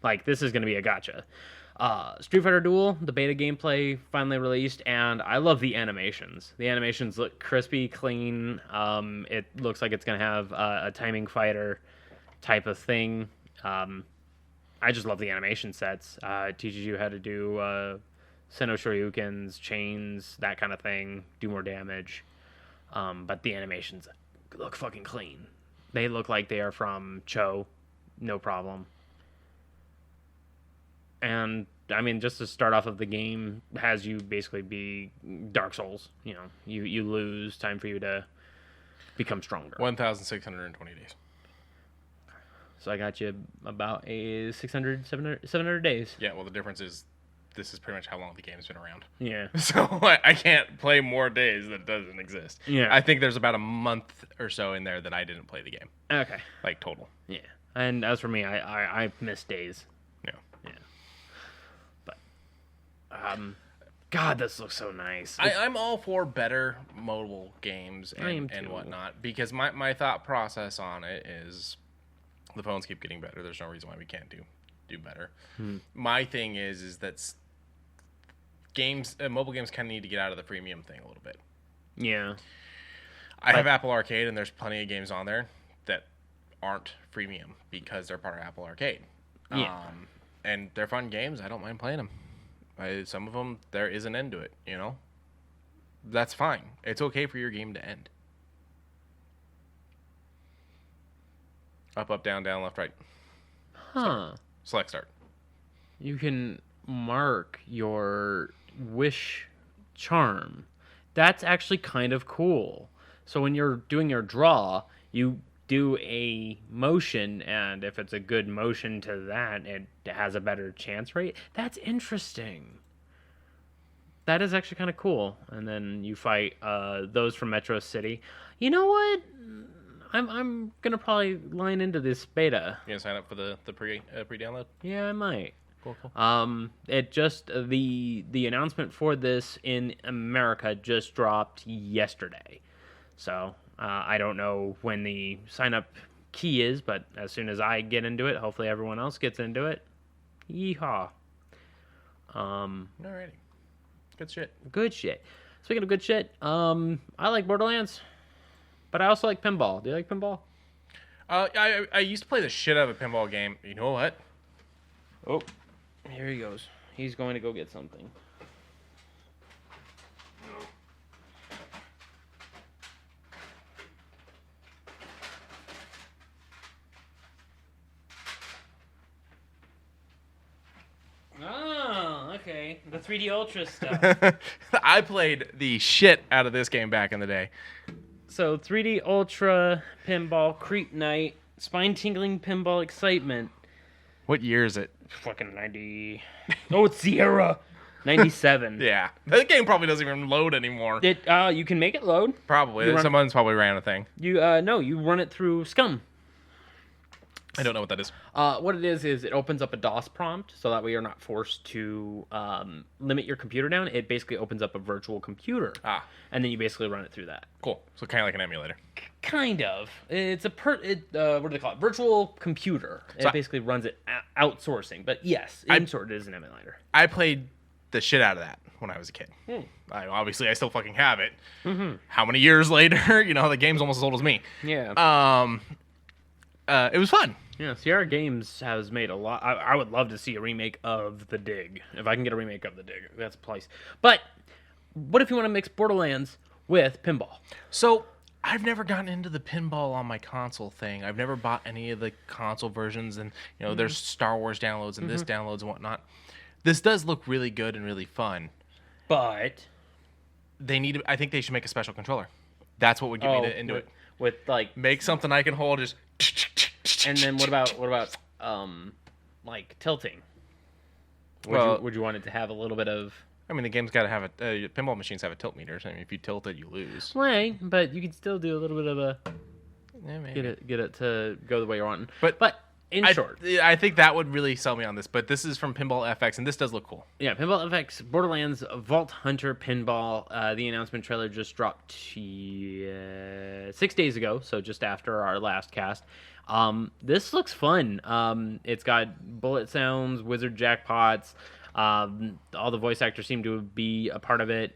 Like, this is going to be a gacha. Street Fighter Duel, the beta gameplay finally released, and I love the animations. The animations look crispy, clean. It looks like it's going to have a timing fighter type of thing. I just love the animation sets. It teaches you how to do Seno Shoryukens, chains, that kind of thing, do more damage. But the animations look fucking clean. They look like they are from Cho, no problem. And, I mean, just to start off of the game, has you basically be Dark Souls. You know, you lose, time for you to become stronger. 1,620 days. So I got you about 700 days. Yeah, well, the difference is this is pretty much how long the game's been around. Yeah. So I can't play more days that doesn't exist. Yeah. I think there's about a month or so in there that I didn't play the game. Okay. Like, total. Yeah. And as for me, I missed days. Yeah. Yeah. But, God, this looks so nice. I'm all for better mobile games I am and too. whatnot, because my thought process on it is the phones keep getting better. There's no reason why we can't do better. My thing is that mobile games kind of need to get out of the freemium thing a little bit. Yeah. I have Apple Arcade, and there's plenty of games on there that aren't freemium because they're part of Apple Arcade. Yeah. And they're fun games. I don't mind playing them. Some of them, there is an end to it, you know? That's fine. It's okay for your game to end. Up, down, left, right. Huh. Select start. You can mark your wish charm. That's actually kind of cool. So when you're doing your draw, you do a motion, and if it's a good motion to that, it has a better chance rate. That's interesting. That is actually kind of cool. And then you fight those from Metro City. You know what? I'm gonna probably line into this beta. You gonna sign up for the pre-download? Yeah, I might. Cool. It just the announcement for this in America just dropped yesterday, so I don't know when the sign up key is, but as soon as I get into it, hopefully everyone else gets into it. Yeehaw. Alrighty. Good shit. Good shit. Speaking of good shit, I like Borderlands, but I also like pinball. Do you like pinball? I used to play the shit out of a pinball game. You know what? Oh, here he goes. He's going to go get something. Oh, okay. The 3D Ultra stuff. I played the shit out of this game back in the day. So 3D Ultra Pinball Creep Night, spine-tingling pinball excitement. What year is it? Fucking 90. Oh, it's Sierra. 97. Yeah. That game probably doesn't even load anymore. You can make it load. Probably. Someone's probably ran a thing. No, you run it through Scum. I don't know what that is. What it is it opens up a DOS prompt, so that way you're not forced to limit your computer down. It basically opens up a virtual computer. And then you basically run it through that. Cool. So kind of like an emulator. Kind of. It's what do they call it? Virtual computer. So it basically runs it outsourcing. But yes, it is an emulator. I played the shit out of that when I was a kid. Obviously, I still fucking have it. Mm-hmm. How many years later? You know, the game's almost as old as me. Yeah. It was fun. Yeah, Sierra Games has made a lot. I would love to see a remake of The Dig. If I can get a remake of The Dig, that's a place. But what if you want to mix Borderlands with pinball? So I've never gotten into the pinball on my console thing. I've never bought any of the console versions, and you know, there's Star Wars downloads and this downloads and whatnot. This does look really good and really fun. But I think they should make a special controller. That's what would get me into it. With like make something I can hold. Just. And then what about like tilting? Would you want it to have a little bit of? I mean, the game's got to have pinball machines have a tilt meter. So I mean, if you tilt it, you lose. Right, but you can still do a little bit of a get it to go the way you're wanting. But in short, I think that would really sell me on this. But this is from Pinball FX, and this does look cool. Yeah, Pinball FX Borderlands Vault Hunter Pinball. The announcement trailer just dropped 6 days ago, so just after our last cast. This looks fun. It's got bullet sounds, wizard jackpots. All the voice actors seem to be a part of it.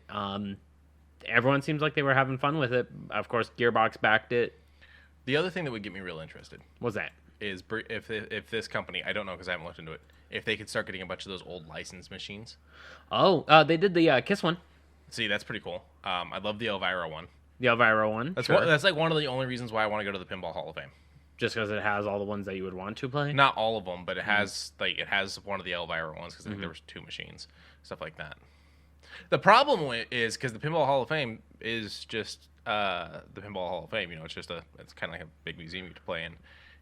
Everyone seems like they were having fun with it. Of course, Gearbox backed it. The other thing that would get me real interested was that is if this company, I don't know because I haven't looked into it, if they could start getting a bunch of those old licensed machines. Oh, they did the Kiss one. See, that's pretty cool. I love the Elvira one. The Elvira one. That's like one of the only reasons why I want to go to the Pinball Hall of Fame. Just because it has all the ones that you would want to play? Not all of them, but it has one of the Elvira ones because I think there was 2 machines, stuff like that. The problem is because the Pinball Hall of Fame is just the Pinball Hall of Fame. You know, it's kind of like a big museum you to play in.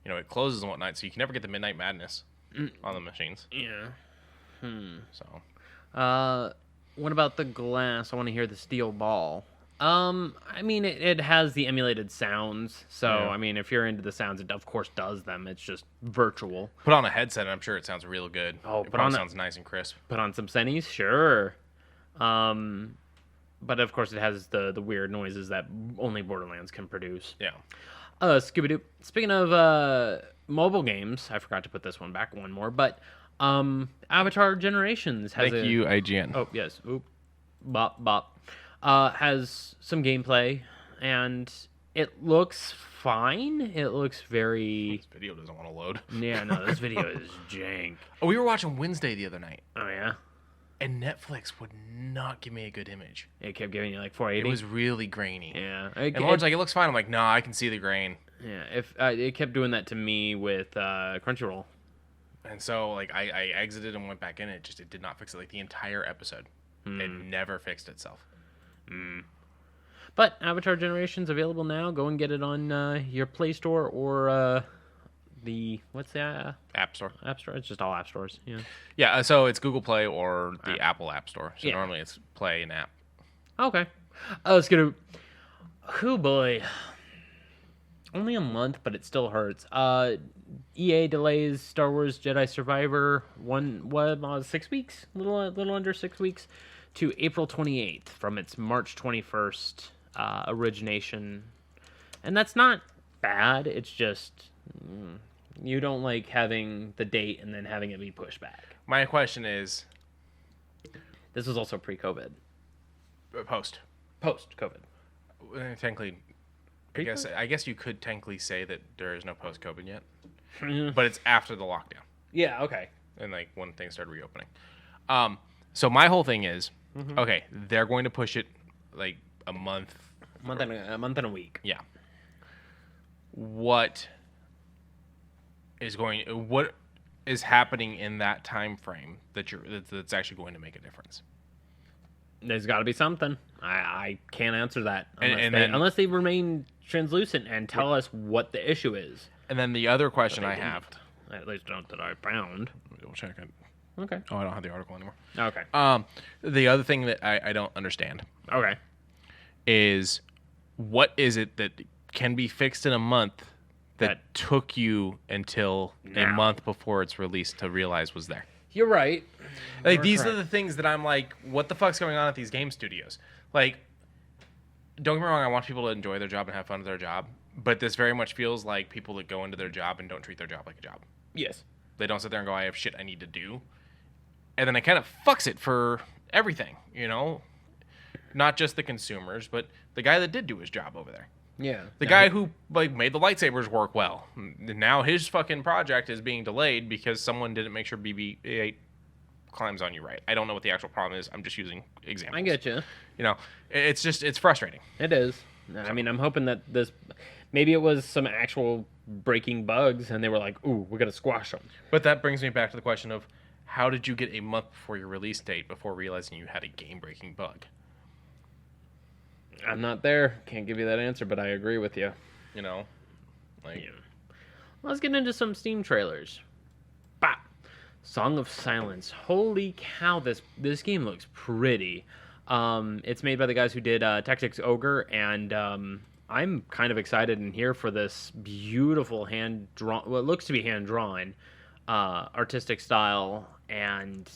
You know, it closes and whatnot, so you can never get the Midnight Madness on the machines. Yeah. So. What about the glass? I want to hear the steel ball. I mean, it has the emulated sounds, so yeah. I mean, if you're into the sounds, it of course does them. It's just virtual. Put on a headset, and I'm sure it sounds real good. Oh, it sounds nice and crisp. Put on some Sennies, sure. But of course, it has the weird noises that only Borderlands can produce. Yeah. Scooby-Doo. Speaking of mobile games, I forgot to put this one back one more, but Avatar Generations has Thank you, IGN. Oh, yes. Oop. Bop, bop. Has some gameplay, and it looks fine. It looks very... This video doesn't want to load. Yeah, no, this video is jank. Oh, we were watching Wednesday the other night, Oh, yeah? and Netflix would not give me a good image. It kept giving you like It 480. was really grainy. Yeah. And Lauren's like, it looks fine. I'm like, no, I can see the grain. Yeah, if it kept doing that to me with Crunchyroll. And so, like, I exited and went back in. It did not fix it. Like, the entire episode. It never fixed itself. But Avatar Generations available now. Go and get it on your Play Store or what's the App Store. App Store? It's just all app stores. Yeah. Yeah, so it's Google Play or the Apple App Store. So Yeah. normally it's Play and App. Okay. Let's get a... Oh, boy. Only a month, but it still hurts. EA delays Star Wars Jedi Survivor 6 weeks? Little under 6 weeks to April 28th from its March 21st origination. And that's not bad. It's just you don't like having the date and then having it be pushed back. My question is, This was also pre-COVID. post. Post-COVID. Technically, I guess you could technically say that there is no post-COVID yet, Mm-hmm. but it's after the lockdown Yeah, okay. and like when things started reopening. So my whole thing is, okay, they're going to push it like a month. A month and a week. Yeah. What is happening in that time frame that's actually going to make a difference? There's got to be something. I can't answer that And unless they remain translucent and tell us what the issue is. And then the other question They I didn't. have, At least not that I found. we'll check it. Okay. Oh, I don't have the article anymore. Okay. The other thing that I don't understand Okay. is what is it that can be fixed in a month that That- took you until a Now. month before it's released to realize was there? You're right. Like, You're these are correct. the things that I'm like, what the fuck's going on at these game studios? Like, don't get me wrong, I want people to enjoy their job and have fun with their job, but this very much feels like people that go into their job and don't treat their job like a job. Yes. They don't sit there and go, I have shit I need to do. And then it kind of fucks it for everything, you know? Not just the consumers, but the guy that did do his job over there. Yeah. The guy who like made the lightsabers work well. Now his fucking project is being delayed because someone didn't make sure BB-8 climbs on you right. I don't know what the actual problem is. I'm just using examples. I get you. You know, it's frustrating. It is. I mean, I'm hoping that maybe it was some actual breaking bugs, and they were like, "Ooh, we're gonna squash them." But that brings me back to the question of how did you get a month before your release date before realizing you had a game-breaking bug? I'm not there. Can't give you that answer, but I agree with you. You know, like Yeah. Let's get into some Steam trailers. Bop. Song of Silence. Holy cow, this game looks pretty. It's made by the guys who did Tactics Ogre, and I'm kind of excited and here for this beautiful hand-drawn, what looks to be hand-drawn, artistic style, and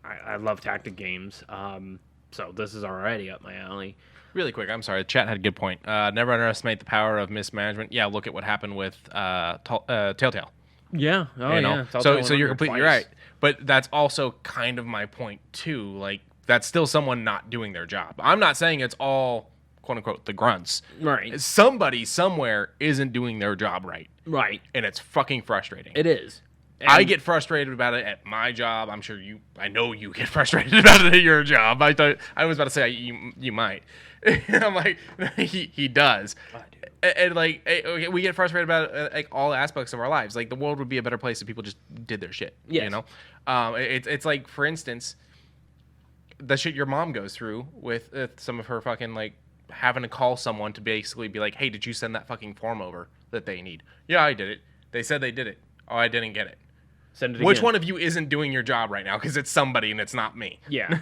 I love tactic games. So this is already up my alley. really quick. I'm sorry. The chat had a good point. Never underestimate the power of mismanagement. Yeah, look at what happened with Telltale. Yeah. Oh, You know? yeah. It's all So going you're under completely twice. right. But that's also kind of my point too. Like, that's still someone not doing their job. I'm not saying it's all quote unquote the grunts. Right. Somebody somewhere isn't doing their job right, Right. and it's fucking frustrating. It is. I And- get frustrated about it at my job. I'm sure I know you get frustrated about it at your job. I was about to say you might. I'm like, he does. And like, okay, we get frustrated about like all aspects of our lives. Like, the world would be a better place if people just did their shit. Yes. You know, it's like, for instance, the shit your mom goes through with some of her fucking like having to call someone to basically be like, hey, did you send that fucking form over that they need? Yeah, I did it. They said they did it. Oh, I didn't get it. Send it Which again. one of you isn't doing your job right now? Because it's somebody and it's not me. Yeah.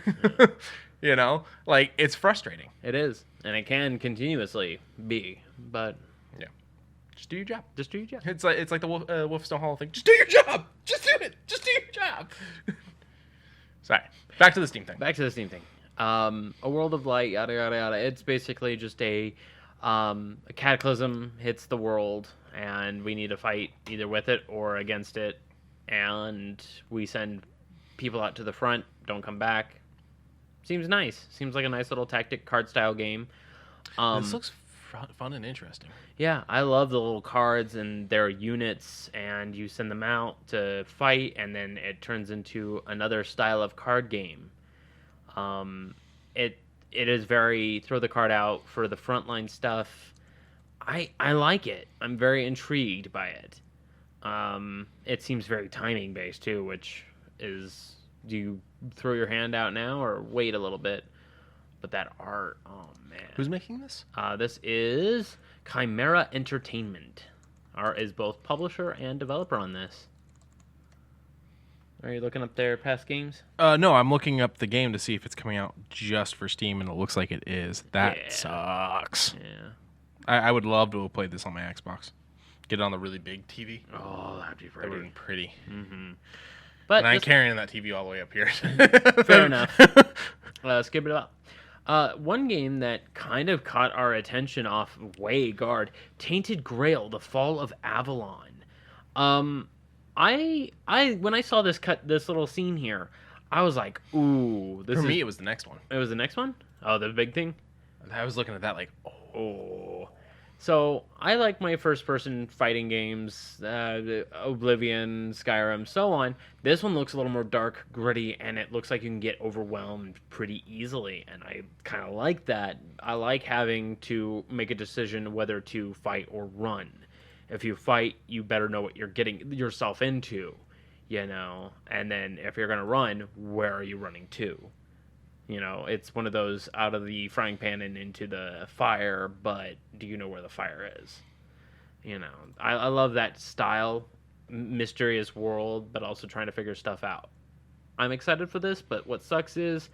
You know, like, it's frustrating. It is, and it can continuously be, but Yeah, just do your job. just do your job. It's like the Wolfstone Hall thing. Just do your job. Just do it. Just do your job. Sorry. Back to the Steam thing. Back to the Steam thing. A World of Light, yada yada yada. It's basically just a cataclysm hits the world, and we need to fight either with it or against it. And we send people out to the front, don't come back. Seems nice. Seems like a nice little tactic card style game. This looks fun and interesting. Yeah, I love the little cards and their units, and you send them out to fight, and then it turns into another style of card game. It is very throw the card out for the frontline stuff. I like it. I'm very intrigued by it. It seems very timing based too, which is, do you throw your hand out now or wait a little bit? But that art, oh man. Who's making this? This is Chimera Entertainment. Art is both publisher and developer on this. Are you looking up their past games? No, I'm looking up the game to see if it's coming out just for Steam, and it looks like it is. That Yeah. sucks. Yeah. I would love to have played this on my Xbox. Get it on the really big TV. Oh, that'd be That would have been pretty. pretty. But And I'm this- carrying that TV all the way up here. fair enough. Skip it up. One game that kind of caught our attention off way guard, Tainted Grail: The Fall of Avalon. I when I saw this little scene here, I was like, ooh, this For is... me, it was the next one. It was the next one? Oh, the big thing? I was looking at that like, Oh. So, I like my first-person fighting games, Oblivion, Skyrim, so on. This one looks a little more dark, gritty, and it looks like you can get overwhelmed pretty easily, and I kind of like that. I like having to make a decision whether to fight or run. If you fight, you better know what you're getting yourself into, you know? And then if you're going to run, where are you running to? You know, it's one of those out of the frying pan and into the fire, but do you know where the fire is? You know, I love that style, mysterious world, but also trying to figure stuff out. I'm excited for this, but what sucks is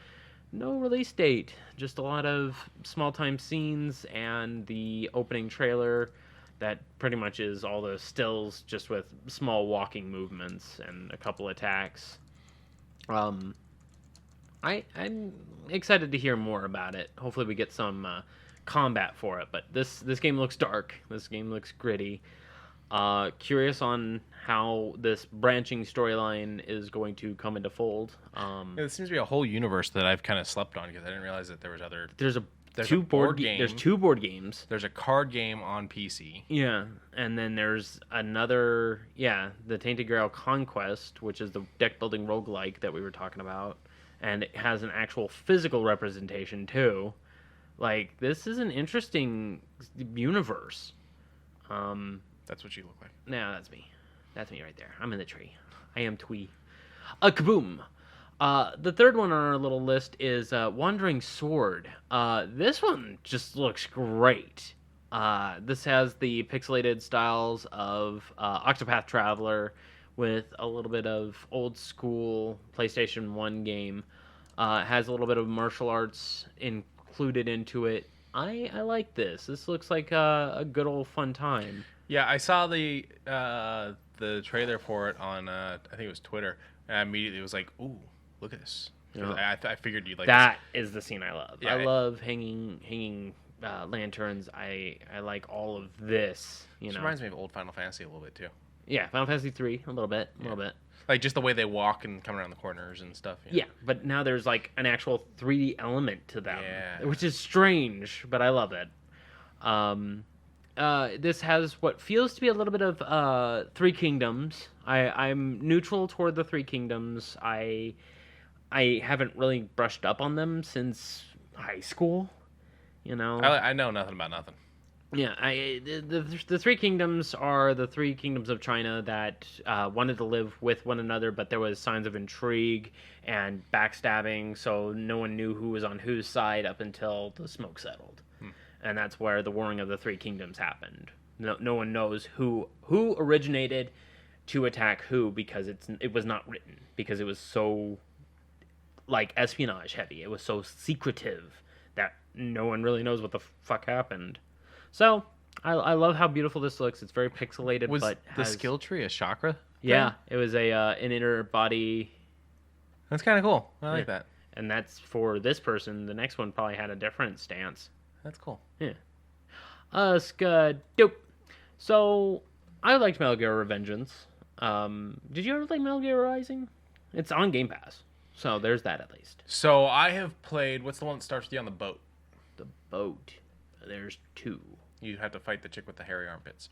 no release date. Just a lot of small-time scenes and the opening trailer that pretty much is all the stills just with small walking movements and a couple attacks. I'm excited to hear more about it. Hopefully we get some combat for it. But this game looks dark. This game looks gritty. Curious on how this branching storyline is going to come into fold. yeah, there seems to be a whole universe that I've kind of slept on because I didn't realize that there was other. There's a two board game. There's two board games. There's a card game on PC. Yeah, and then there's another. Yeah, the Tainted Grail Conquest, which is the deck building roguelike that we were talking about. And it has an actual physical representation too. Like, this is an interesting universe. That's what you look like. No, that's me. That's me right there. I'm in the tree. I am Twee. Kaboom! The third one on our little list is Wandering Sword. This one just looks great. This has the pixelated styles of Octopath Traveler, with a little bit of old school PlayStation 1 game. Has a little bit of martial arts included into it. I like this. This looks like a good old fun time. Yeah, I saw the trailer for it on I think it was Twitter, and I immediately was like, "Ooh, look at this!" Yeah. I figured you'd like That is the scene I love. Yeah, I love hanging lanterns. I like all of this. This reminds me of old Final Fantasy a little bit too. Yeah, Final Fantasy 3 a little bit. Like just the way they walk and come around the corners and stuff. Yeah, but now there's like an actual 3D element to them, Yeah. which is strange, but I love it. This has what feels to be a little bit of Three Kingdoms. I'm neutral toward the Three Kingdoms. I haven't really brushed up on them since high school. You know, I know nothing about nothing. yeah, the Three Kingdoms are the Three Kingdoms of China that wanted to live with one another, but there was signs of intrigue and backstabbing, so no one knew who was on whose side up until the smoke settled. And that's where the Warring of the Three Kingdoms happened. No one knows who originated to attack who, because it was not written, because it was so like espionage heavy. It was so secretive that no one really knows what the fuck happened. So, I love how beautiful this looks. It's very pixelated, Was but the has, skill tree a chakra? Yeah, it was an inner body. That's kind of cool. I like that. And that's for this person. The next one probably had a different stance. That's cool. Yeah. Dope. So, I liked Metal Gear Revengeance. Did you ever like Metal Gear Rising? It's on Game Pass. So, there's that at least. So I have played, what's the one that starts with you on the boat? The boat. There's 2. You have to fight the chick with the hairy armpits.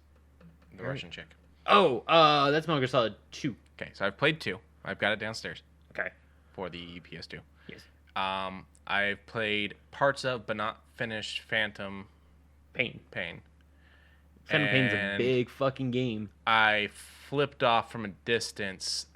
The Russian chick. Oh, that's Metal Gear Solid 2. Okay, so I've played 2. I've got it downstairs. Okay. For the PS2. Yes. I've played parts of, but not finished Phantom Pain. Pain's a big fucking game. I flipped off from a distance.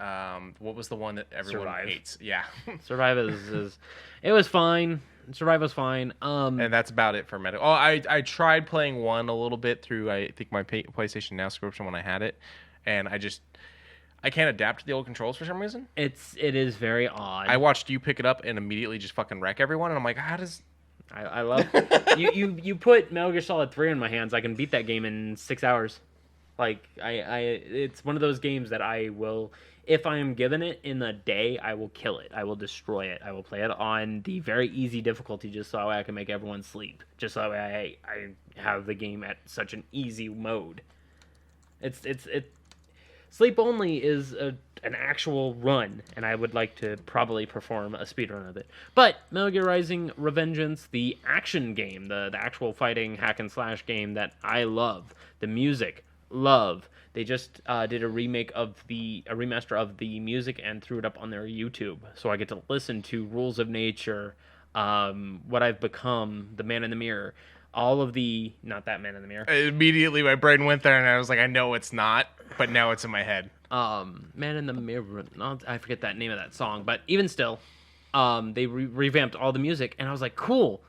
What was the one that everyone Survive. hates? Yeah. Survive is it was fine. Survive was fine. And that's about it for Metal. Oh, I tried playing 1 a little bit through, I think, my PlayStation Now subscription when I had it, and I can't adapt to the old controls for some reason. It is very odd. I watched you pick it up and immediately just fucking wreck everyone, and I'm like, how does... I love you put Metal Gear Solid 3 in my hands, I can beat that game in 6 hours. Like it's one of those games that I will, if I am given it in a day, I will kill it. I will destroy it. I will play it on the very easy difficulty just so I can make everyone sleep. Just so I have the game at such an easy mode. It's Sleep Only is an actual run, and I would like to probably perform a speedrun of it. But Metal Gear Rising Revengeance, the action game, the actual fighting hack and slash game that I love, the music, love. They just did a remaster of the music and threw it up on their YouTube, so I get to listen to Rules of Nature, What I've Become, The Man in the Mirror. All of the... Not that Man in the Mirror. Immediately my brain went there and I was like, I know it's not, but now it's in my head. Man in the Mirror... I forget that name of that song, but even still, they revamped all the music, and I was like, cool.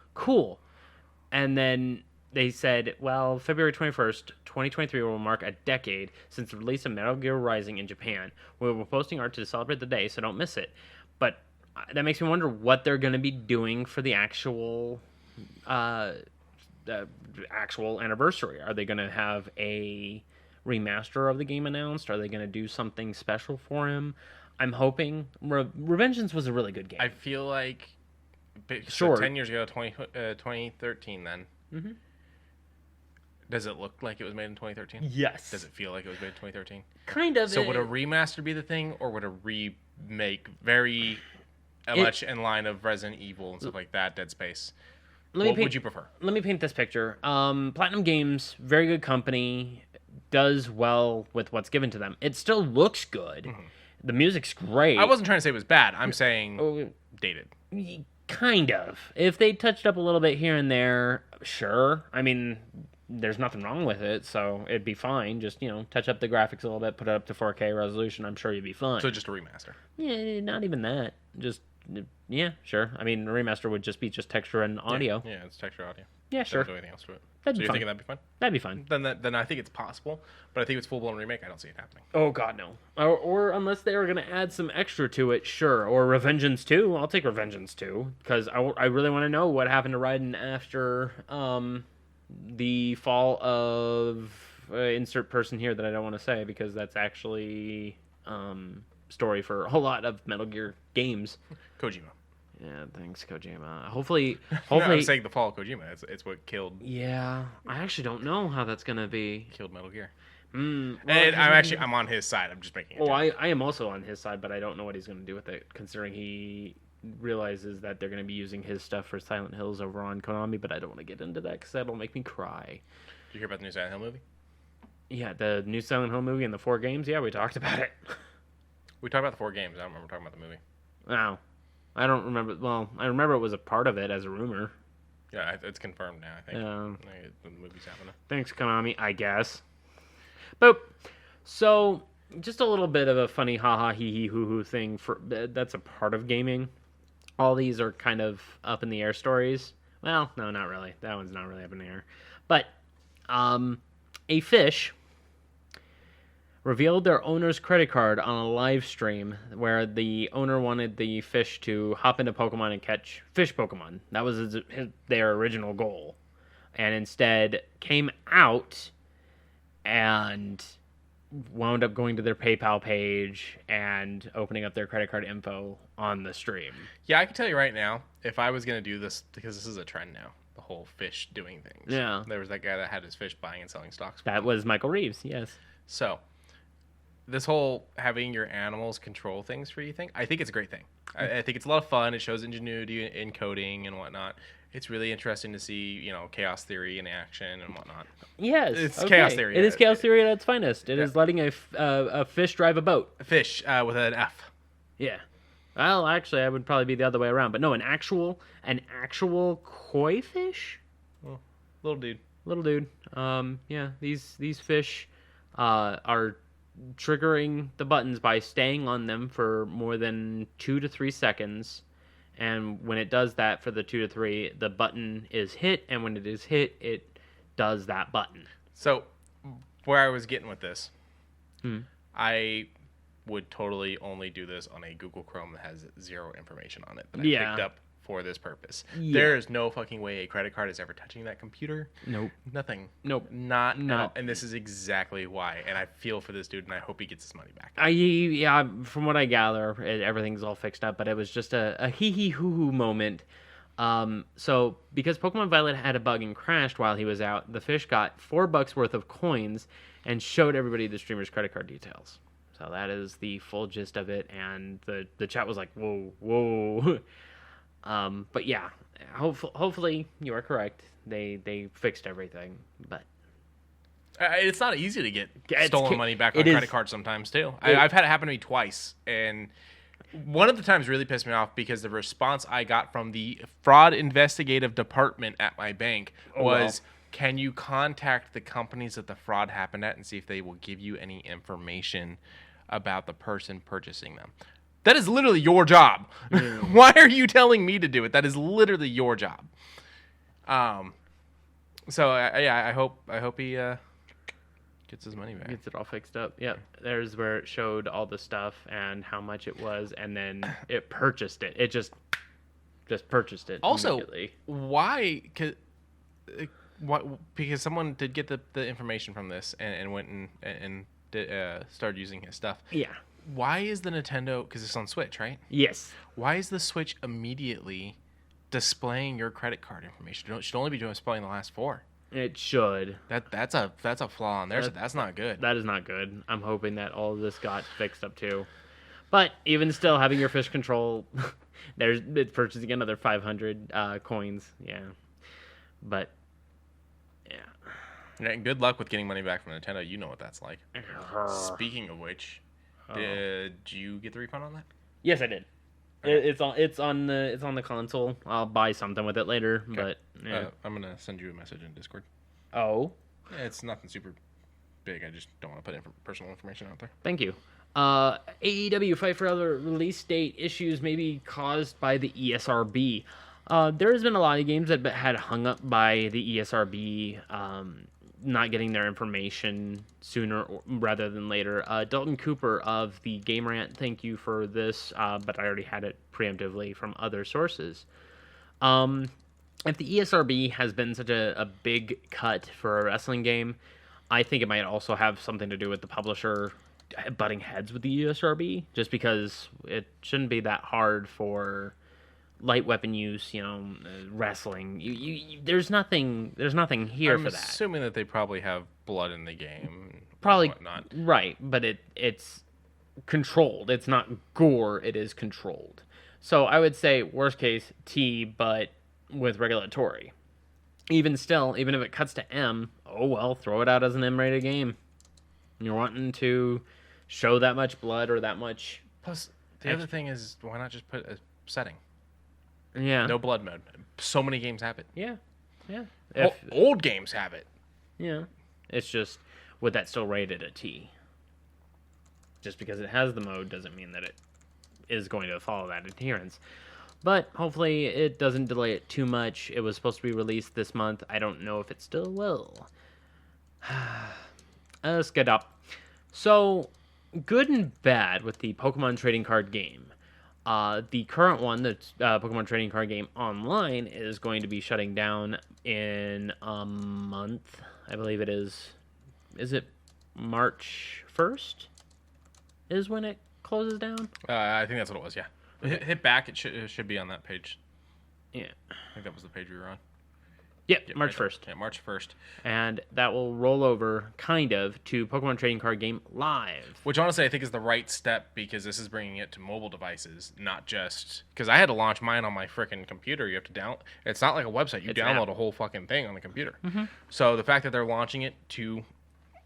And then they said, well, February 21st, 2023 will mark a decade since the release of Metal Gear Rising in Japan. We're posting art to celebrate the day, so don't miss it. But that makes me wonder what they're going to be doing for the actual anniversary. Are they going to have a remaster of the game announced? Are they going to do something special for him? I'm hoping. Revengeance was a really good game. I feel like Sure. 10 years ago, 2013 then. Mm-hmm. Does it look like it was made in 2013? Yes. Does it feel like it was made in 2013? Kind of. So would a remaster be the thing, or would a remake very much in line of Resident Evil and stuff like that, Dead Space? What would you prefer? Let me paint this picture. Platinum Games, very good company, does well with what's given to them. It still looks good. Mm-hmm. The music's great. I wasn't trying to say it was bad. I'm saying dated. Kind of. If they touched up a little bit here and there, sure. I mean, there's nothing wrong with it, so it'd be fine. Just, touch up the graphics a little bit, put it up to 4K resolution. I'm sure you'd be fine. So just a remaster? Yeah, not even that. Just, yeah, sure. I mean, a remaster would just be texture and audio. Yeah, it's texture audio. Yeah, sure. Don't do anything else to it. That'd so be you're fine. thinking that'd be fun? That'd be fine. Then I think it's possible, but I think it's full-blown remake. I don't see it happening. Oh, God, no. Or unless they were going to add some extra to it, sure. Or Revengeance 2. I'll take Revengeance 2, because I really want to know what happened to Raiden after the fall of... insert person here that I don't want to say, because that's actually story for a lot of Metal Gear games. Kojima. Yeah, thanks, Kojima. Hopefully... No, I'm saying the fall of Kojima. It's what killed... Yeah, I actually don't know how that's going to be. Killed Metal Gear. Well, and I'm on his side. I'm just making it. I am also on his side, but I don't know what he's going to do with it, considering he realizes that they're going to be using his stuff for Silent Hills over on Konami, but I don't want to get into that because that'll make me cry. Did you hear about the new Silent Hill movie? Yeah, the new Silent Hill movie and the 4 games? Yeah, we talked about it. We talked about the 4 games. I don't remember talking about the movie. Wow. I don't remember. Well, I remember it was a part of it as a rumor. Yeah, it's confirmed now, I think. The movie's happening. Thanks, Konami, I guess. Boop. So, just a little bit of a funny ha-ha, hee-hee, hoo-hoo thing. That's a part of gaming. All these are kind of up-in-the-air stories. Well, no, not really. That one's not really up in the air. But, a fish revealed their owner's credit card on a live stream where the owner wanted the fish to hop into Pokemon and catch fish Pokemon. That was their original goal. And instead came out and wound up going to their PayPal page and opening up their credit card info on the stream. Yeah, I can tell you right now, if I was going to do this, because this is a trend now, the whole fish doing things. Yeah. There was that guy that had his fish buying and selling stocks. That was Michael Reeves, yes. So, this whole having your animals control things for you thing, I think it's a great thing. I think it's a lot of fun. It shows ingenuity in coding and whatnot. It's really interesting to see, chaos theory in action and whatnot. Yes, It's chaos theory. It is chaos theory at its finest. It is letting a fish drive a boat. Fish with an F. Yeah. Well, actually, I would probably be the other way around. But no, an actual koi fish. Oh, little dude. Little dude. Yeah. These fish are triggering the buttons by staying on them for more than 2 to 3 seconds. And when it does that for the 2 to 3, the button is hit, and when it is hit, it does that button. So, where I was getting with this, I would totally only do this on a Google Chrome that has 0 information on it that I picked up for this purpose. Yeah. There is no fucking way a credit card is ever touching that computer. Nope. Nothing. Nope. Not at all. And this is exactly why. And I feel for this dude, and I hope he gets his money back. From what I gather, everything's all fixed up, but it was just a hee-hee-hoo-hoo moment. So, because Pokemon Violet had a bug and crashed while he was out, the fish got $4 worth of coins and showed everybody the streamer's credit card details. So that is the full gist of it, and the chat was like, whoa. But yeah, hopefully you are correct. They fixed everything, but it's not easy to get stolen money back on credit cards sometimes too. I've had it happen to me twice, and one of the times really pissed me off because the response I got from the fraud investigative department at my bank was, can you contact the companies that the fraud happened at and see if they will give you any information about the person purchasing them? That is literally your job. Why are you telling me to do it? That is literally your job. So I hope he gets his money back. Gets it all fixed up. Yep. There's where it showed all the stuff and how much it was, and then it purchased it. It just purchased it. Also, immediately. why? Because someone did get the information from this and went and started using his stuff. Yeah. Why is the Nintendo, because it's on Switch, right? Yes. Why is the Switch immediately displaying your credit card information? It should only be displaying the last 4. It should. That's a flaw on there, so that's not good. That is not good. I'm hoping that all of this got fixed up too. But even still, having your fish control, it's purchasing another 500 coins. Yeah. But, yeah. And good luck with getting money back from Nintendo. You know what that's like. Speaking of which, did you get the refund on that? Yes, I did. Okay. It's on the console. I'll buy something with it later, okay. But yeah. I'm gonna send you a message in Discord. Oh. Yeah, it's nothing super big. I just don't want to put personal information out there. Thank you. AEW Fight for Other release date issues may be caused by the ESRB. There has been a lot of games that had hung up by the ESRB not getting their information sooner rather than later. Dalton Cooper of the Game Rant, thank you for this, but I already had it preemptively from other sources. If the ESRB has been such a big cut for a wrestling game, I think it might also have something to do with the publisher butting heads with the ESRB, just because it shouldn't be that hard for light weapon use, wrestling. There's nothing here for that. I'm assuming that they probably have blood in the game. Probably and whatnot. Right, but it's controlled. It's not gore. It is controlled. So I would say worst case T, but with regulatory. Even still, even if it cuts to M, oh well, throw it out as an M-rated game. You're wanting to show that much blood or that much. Plus, the other thing is, why not just put a setting? Yeah. No blood mode. So many games have it. Yeah. Old games have it. Yeah. It's just, would that still rate it a T? Just because it has the mode doesn't mean that it is going to follow that adherence. But hopefully it doesn't delay it too much. It was supposed to be released this month. I don't know if it still will. Let's get up. So, good and bad with the Pokemon trading card game. The current one, the Pokemon Trading Card Game Online, is going to be shutting down in a month. I believe it is. Is it March 1st is when it closes down. I think that's what it was. Yeah. Hit back. It should be on that page. Yeah. I think that was the page we were on. Yep, March 1st. Yeah, March 1st. And that will roll over, kind of, to Pokemon Trading Card Game Live. Which, honestly, I think is the right step because this is bringing it to mobile devices, not just... Because I had to launch mine on my freaking computer. You have to download... It's not like a website. You download a whole fucking thing on the computer. Mm-hmm. So the fact that they're launching it to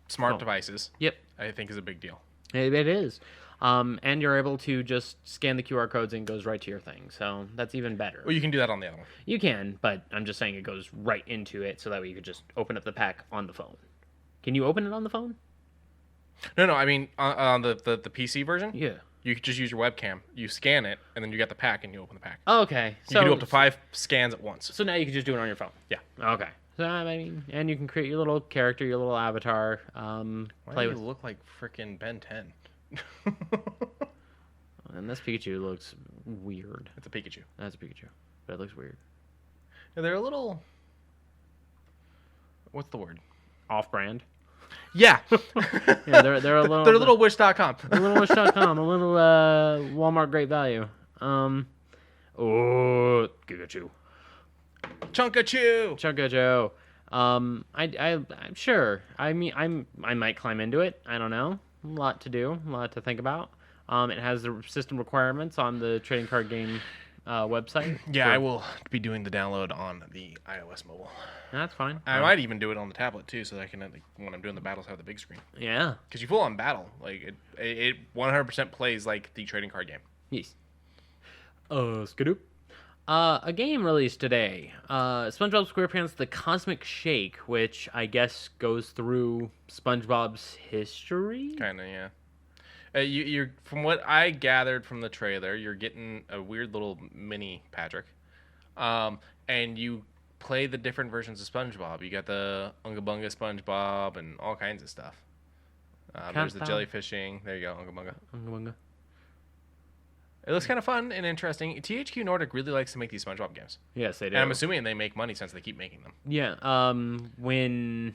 smart devices, I think is a big deal. It is. And you're able to just scan the QR codes and it goes right to your thing. So that's even better. Well, you can do that on the other one. You can, but I'm just saying it goes right into it so that way you could just open up the pack on the phone. Can you open it on the phone? No, I mean on the PC version. Yeah. You could just use your webcam. You scan it, and then you get the pack, and you open the pack. Oh, okay. You can do up to 5 scans at once. So now you can just do it on your phone. Yeah. Okay. So I mean, and you can create your little character, your little avatar. Why do you look like freaking Ben 10? And this Pikachu looks weird. It's a Pikachu. That's a Pikachu, but it looks weird. Yeah, they're a little... What's the word? Off-brand. Yeah. Yeah, they're a little... They're a little Wish.com. A little Wish.com. A little Walmart Great Value. Oh, Pikachu. Chunkachu. I'm sure. I mean, I might climb into it. I don't know. A lot to do. A lot to think about. It has the system requirements on the trading card game website. Yeah, I will be doing the download on the iOS mobile. That's fine. I might even do it on the tablet too, so that I can, when I'm doing the battles, have the big screen. Yeah. Because you full on battle, like it 100% plays like the trading card game. Yes. Skadoop. A game released today. SpongeBob SquarePants: The Cosmic Shake, which I guess goes through SpongeBob's history. Kind of, yeah. You're from what I gathered from the trailer, you're getting a weird little mini Patrick, and you play the different versions of SpongeBob. You got the Unga Bunga SpongeBob and all kinds of stuff. There's the jellyfishing. There you go, Unga Bunga. Unga Bunga. It looks kind of fun and interesting. THQ Nordic really likes to make these SpongeBob games. Yes, they do. And I'm assuming they make money since they keep making them. Yeah. When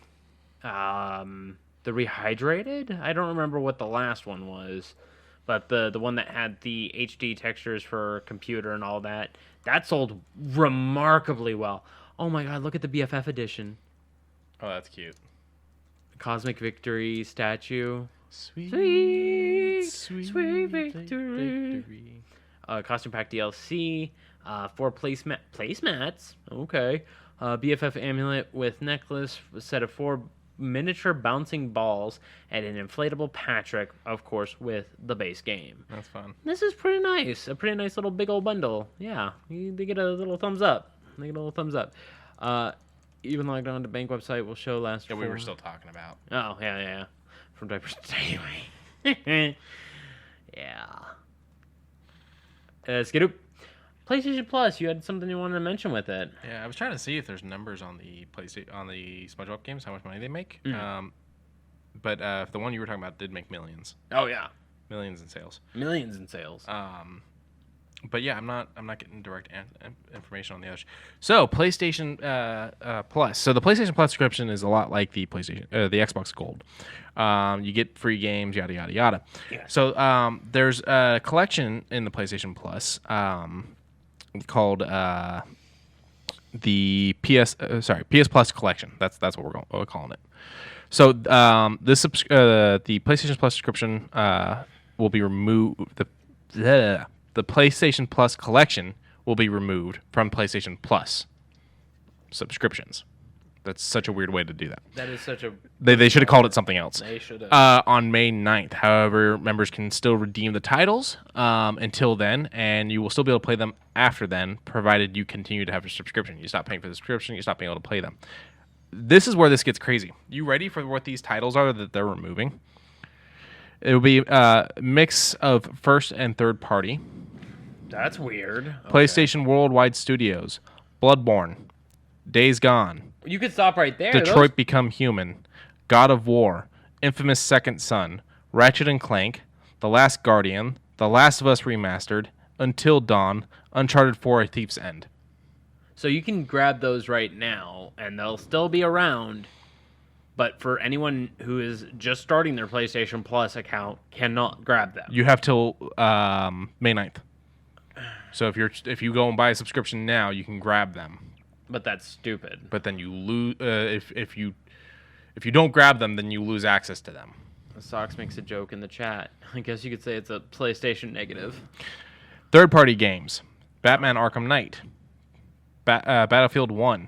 the Rehydrated, I don't remember what the last one was, but the one that had the HD textures for computer and all that sold remarkably well. Oh my god, look at the BFF edition. Oh, that's cute. Cosmic Victory statue. Sweet victory. Costume pack DLC. 4 placemats. Okay. BFF amulet with necklace. A set of 4 miniature bouncing balls and an inflatable Patrick, of course, with the base game. That's fun. This is pretty nice. A pretty nice little big old bundle. Yeah, they get a little thumbs up. Even logged on to bank website will show last. Yeah, we were still talking about. Oh yeah. From diapers. Anyway. Yeah. Skadoop. PlayStation Plus, you had something you wanted to mention with it. Yeah, I was trying to see if there's numbers on the SpongeBob games, how much money they make. But the one you were talking about did make millions. Oh yeah, millions in sales. But yeah, I'm not getting direct information on the others. So PlayStation Plus. So the PlayStation Plus subscription is a lot like the the Xbox Gold. You get free games, yada yada yada. Yeah. So there's a collection in the PlayStation Plus called the PS Plus collection. That's what we're calling it. So the PlayStation Plus subscription will be removed. The PlayStation Plus collection will be removed from PlayStation Plus subscriptions. That's such a weird way to do that. That is such a... They should have called it something else. They should have. On May 9th. However, members can still redeem the titles until then, and you will still be able to play them after then, provided you continue to have a subscription. You stop paying for the subscription, you stop being able to play them. This is where this gets crazy. You ready for what these titles are that they're removing? It will be a mix of first and third party. That's weird. PlayStation Worldwide Studios, Bloodborne, Days Gone. You could stop right there. Detroit Become Human, God of War, Infamous Second Son, Ratchet and Clank, The Last Guardian, The Last of Us Remastered, Until Dawn, Uncharted 4: A Thief's End. So you can grab those right now, and they'll still be around But for anyone who is just starting their PlayStation Plus account, cannot grab them. You have till May 9th. So if you go and buy a subscription now, you can grab them. But that's stupid. But then you lose if you don't grab them, then you lose access to them. Sox makes a joke in the chat. I guess you could say it's a PlayStation negative. Third-party games: Batman: Arkham Knight, Battlefield 1,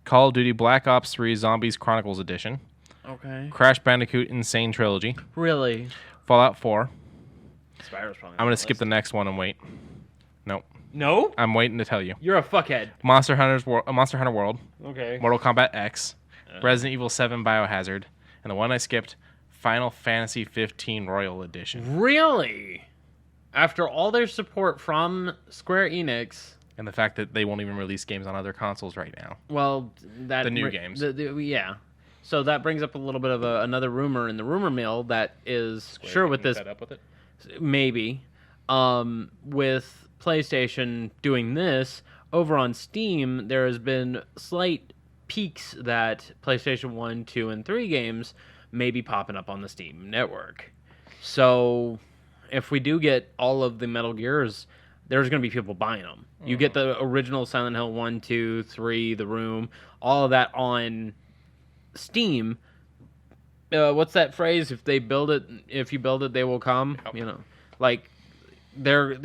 Call of Duty Black Ops 3 Zombies Chronicles Edition, Okay. Crash Bandicoot Insane Trilogy, Really? Fallout 4. Spyro's probably. I'm gonna skip the next one and wait. Nope. No? I'm waiting to tell you. You're a fuckhead. Monster Hunter World, Okay. Mortal Kombat X, Resident Evil 7 Biohazard, and the one I skipped, Final Fantasy 15 Royal Edition. Really? After all their support from Square Enix, And the fact that they won't even release games on other consoles right now. well, that The new games. Yeah. So that brings up a little bit of another rumor in the rumor mill that is with this Up with it. maybe with PlayStation doing this over on Steam, there has been slight peaks that PlayStation 1, 2, and 3 games may be popping up on the Steam network. So if we do get all of the Metal Gears, there's going to be people buying them. You get the original Silent Hill 1, 2, 3, The Room, all of that on Steam. What's that phrase? If you build it, they will come. Yep. You know, like they're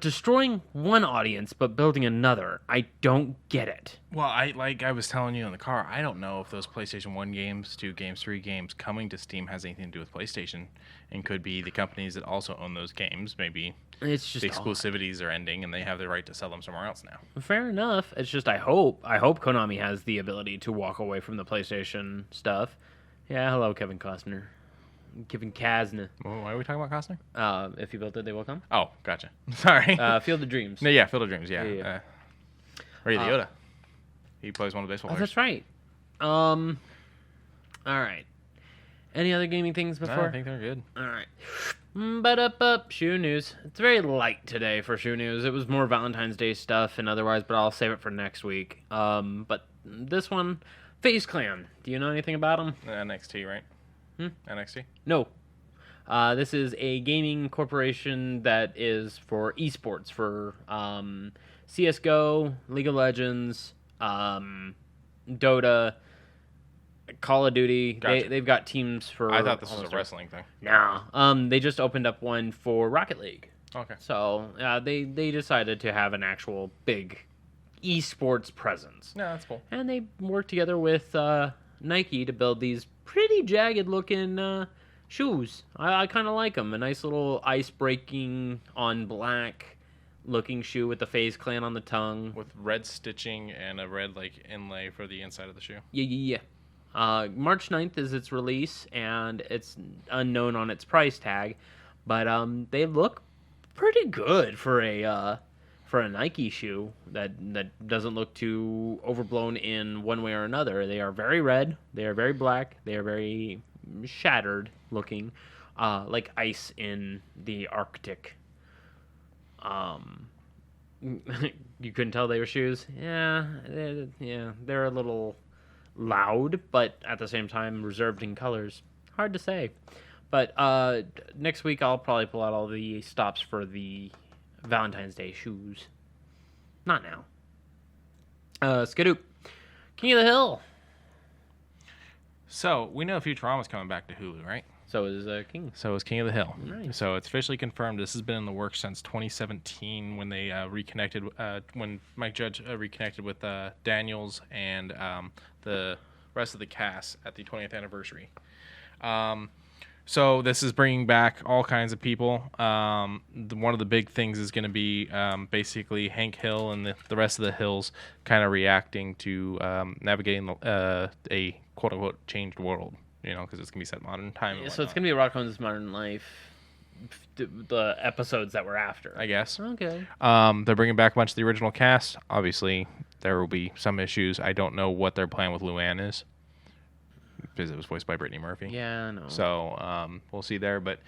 destroying one audience but building another. I don't get it. Well, I was telling you in the car, I don't know if those PlayStation 1 games, 2 games, 3 games coming to Steam has anything to do with PlayStation, and could be the companies that also own those games. Maybe It's just the exclusivities are ending and they have the right to sell them somewhere else now. fair enough. It's just I hope Konami has the ability to walk away from the PlayStation stuff. Yeah, hello, Kevin Costner. Kevin Kasner. Well, why are we talking about Costner? If you built it, they will come. Oh, gotcha. Sorry. Field of Dreams. No, yeah, Field of Dreams, yeah. Yeah. Ray Liotta. He plays one of the baseball Oh, players. that's right. All right. Any other gaming things No, before? I think they're good. All right. But shoe news. It's very light today for shoe news. It was more Valentine's Day stuff and otherwise, but I'll save it for next week. But this one, FaZe Clan. Do you know anything about them? NXT, right? NXT? No. This is a gaming corporation that is for esports, for CSGO, League of Legends, Dota, Call of Duty. Gotcha. They've got teams for... I thought this was a almost wrestling thing. No. They just opened up one for Rocket League. Okay. So they decided to have an actual big esports presence. No, that's cool. And they worked together with Nike to build these pretty jagged looking shoes. I kind of like them. A nice little ice breaking on black looking shoe with the FaZe Clan on the tongue. With red stitching and a red inlay for the inside of the shoe. Yeah. March 9th is its release, and it's unknown on its price tag, but they look pretty good for a Nike shoe that doesn't look too overblown in one way or another. They are very red, they are very black, they are very shattered looking, like ice in the Arctic. You couldn't tell they were shoes? Yeah, they're a little loud, but at the same time reserved in colors. Hard to say. But next week I'll probably pull out all the stops for the Valentine's Day shoes. Not now. Skadoop. King of the Hill. So, we know Futurama's coming back to Hulu, right? So is King. So is King of the Hill. Nice. So it's officially confirmed. This has been in the works since 2017 when they reconnected, when Mike Judge reconnected with Daniels and the rest of the cast at the 20th anniversary. So this is bringing back all kinds of people. One of the big things is going to be basically Hank Hill and the rest of the Hills kind of reacting to navigating a quote-unquote changed world. Because it's going to be set in modern time. So it's going to be Rockman's Modern Life, the episodes that were after. I guess. Okay. They're bringing back a bunch of the original cast. Obviously, there will be some issues. I don't know what their plan with Luann is, because it was voiced by Brittany Murphy. Yeah, I know. So we'll see there. But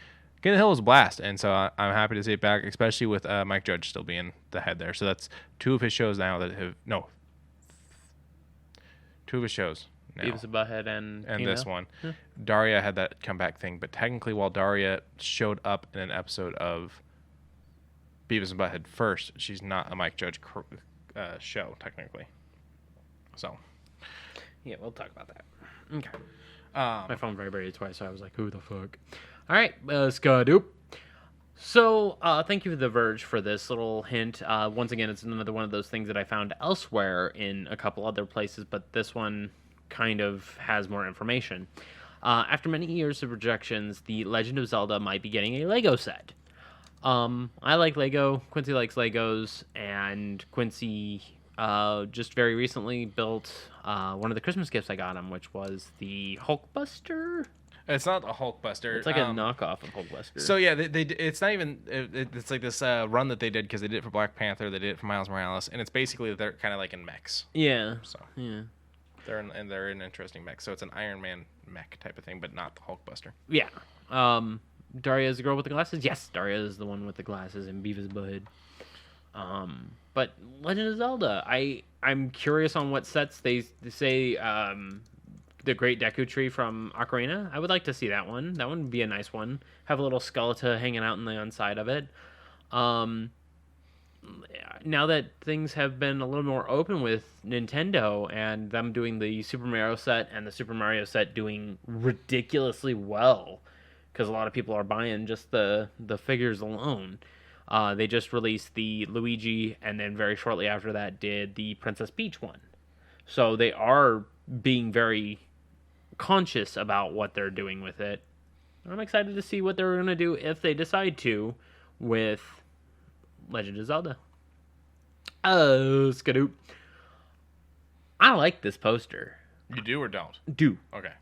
King of the Hill was a blast, and so I'm happy to see it back, especially with Mike Judge still being the head there. So that's two of his shows now now. Beavis and Butthead and this one. Daria had that comeback thing, but technically while Daria showed up in an episode of Beavis and Butthead first, she's not a Mike Judge show, technically. So. Yeah, we'll talk about that. Okay. My phone vibrated twice, so I was like, who the fuck? All right, Skadoop. So, thank you to The Verge for this little hint. Once again, it's another one of those things that I found elsewhere in a couple other places, but this one kind of has more information. After many years of rejections, The Legend of Zelda might be getting a Lego set. I like Lego. Quincy likes Legos, and Quincy just very recently built one of the Christmas gifts I got him, which was the Hulkbuster. It's not a Hulkbuster. It's like a knockoff of Hulkbuster. So yeah, it's not even. It's like this run that they did because they did it for Black Panther, they did it for Miles Morales, and it's basically they're kind of like in mechs. Yeah. So yeah, they're in interesting mechs. So it's an Iron Man mech type of thing, but not the Hulkbuster. Yeah. Daria is the girl with the glasses. Yes, Daria is the one with the glasses in Beavis Butthead. But Legend of Zelda, I'm curious on what sets they say. The Great Deku Tree from Ocarina. I would like to see that one. That one would be a nice one. Have a little Skeletor hanging out on the inside of it. Now that things have been a little more open with Nintendo and them doing the Super Mario set and the Super Mario set doing ridiculously well, because a lot of people are buying just the figures alone. They just released the Luigi, and then very shortly after that did the Princess Peach one. So they are being very conscious about what they're doing with it. I'm excited to see what they're going to do if they decide to with Legend of Zelda. Skadoop. I like this poster. You do or don't? Do. Okay.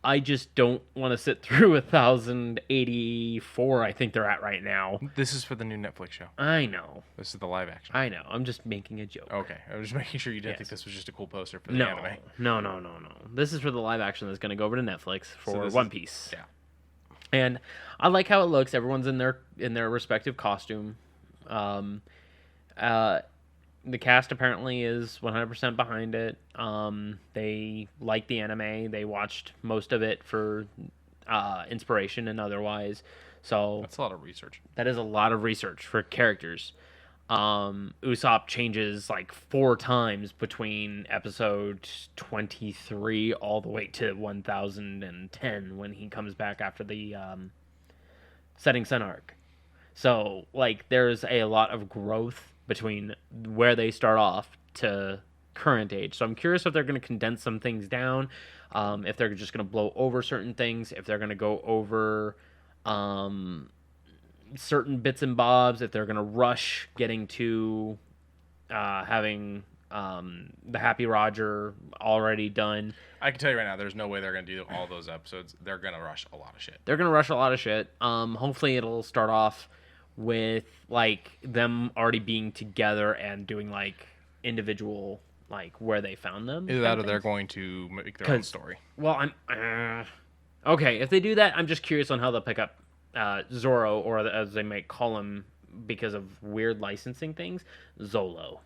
I just don't want to sit through 1084, I think they're at right now. This is for the new Netflix show. I know. This is the live action. I know. I'm just making a joke. Okay. I was just making sure you didn't think this was just a cool poster for the No. anime. No. This is for the live action that's going to go over to Netflix for One Piece. Yeah. And I like how it looks. Everyone's in their respective costume. The cast apparently is 100% behind it. They like the anime. They watched most of it for inspiration and otherwise. So that's a lot of research. That is a lot of research for characters. Usopp changes like 4 times between episode 23 all the way to 1010 when he comes back after the Setting Sun arc. So like there's a lot of growth between where they start off to current age. So I'm curious if they're going to condense some things down, if they're just going to blow over certain things, if they're going to go over certain bits and bobs, if they're going to rush getting to having the Happy Roger already done. I can tell you right now, there's no way they're going to do all those episodes. They're going to rush a lot of shit. Hopefully it'll start off with like them already being together and doing like individual like where they found them. Either that or they're going to make their own story. Well, I'm okay. If they do that, I'm just curious on how they'll pick up Zoro, or as they might call him because of weird licensing things, Zolo.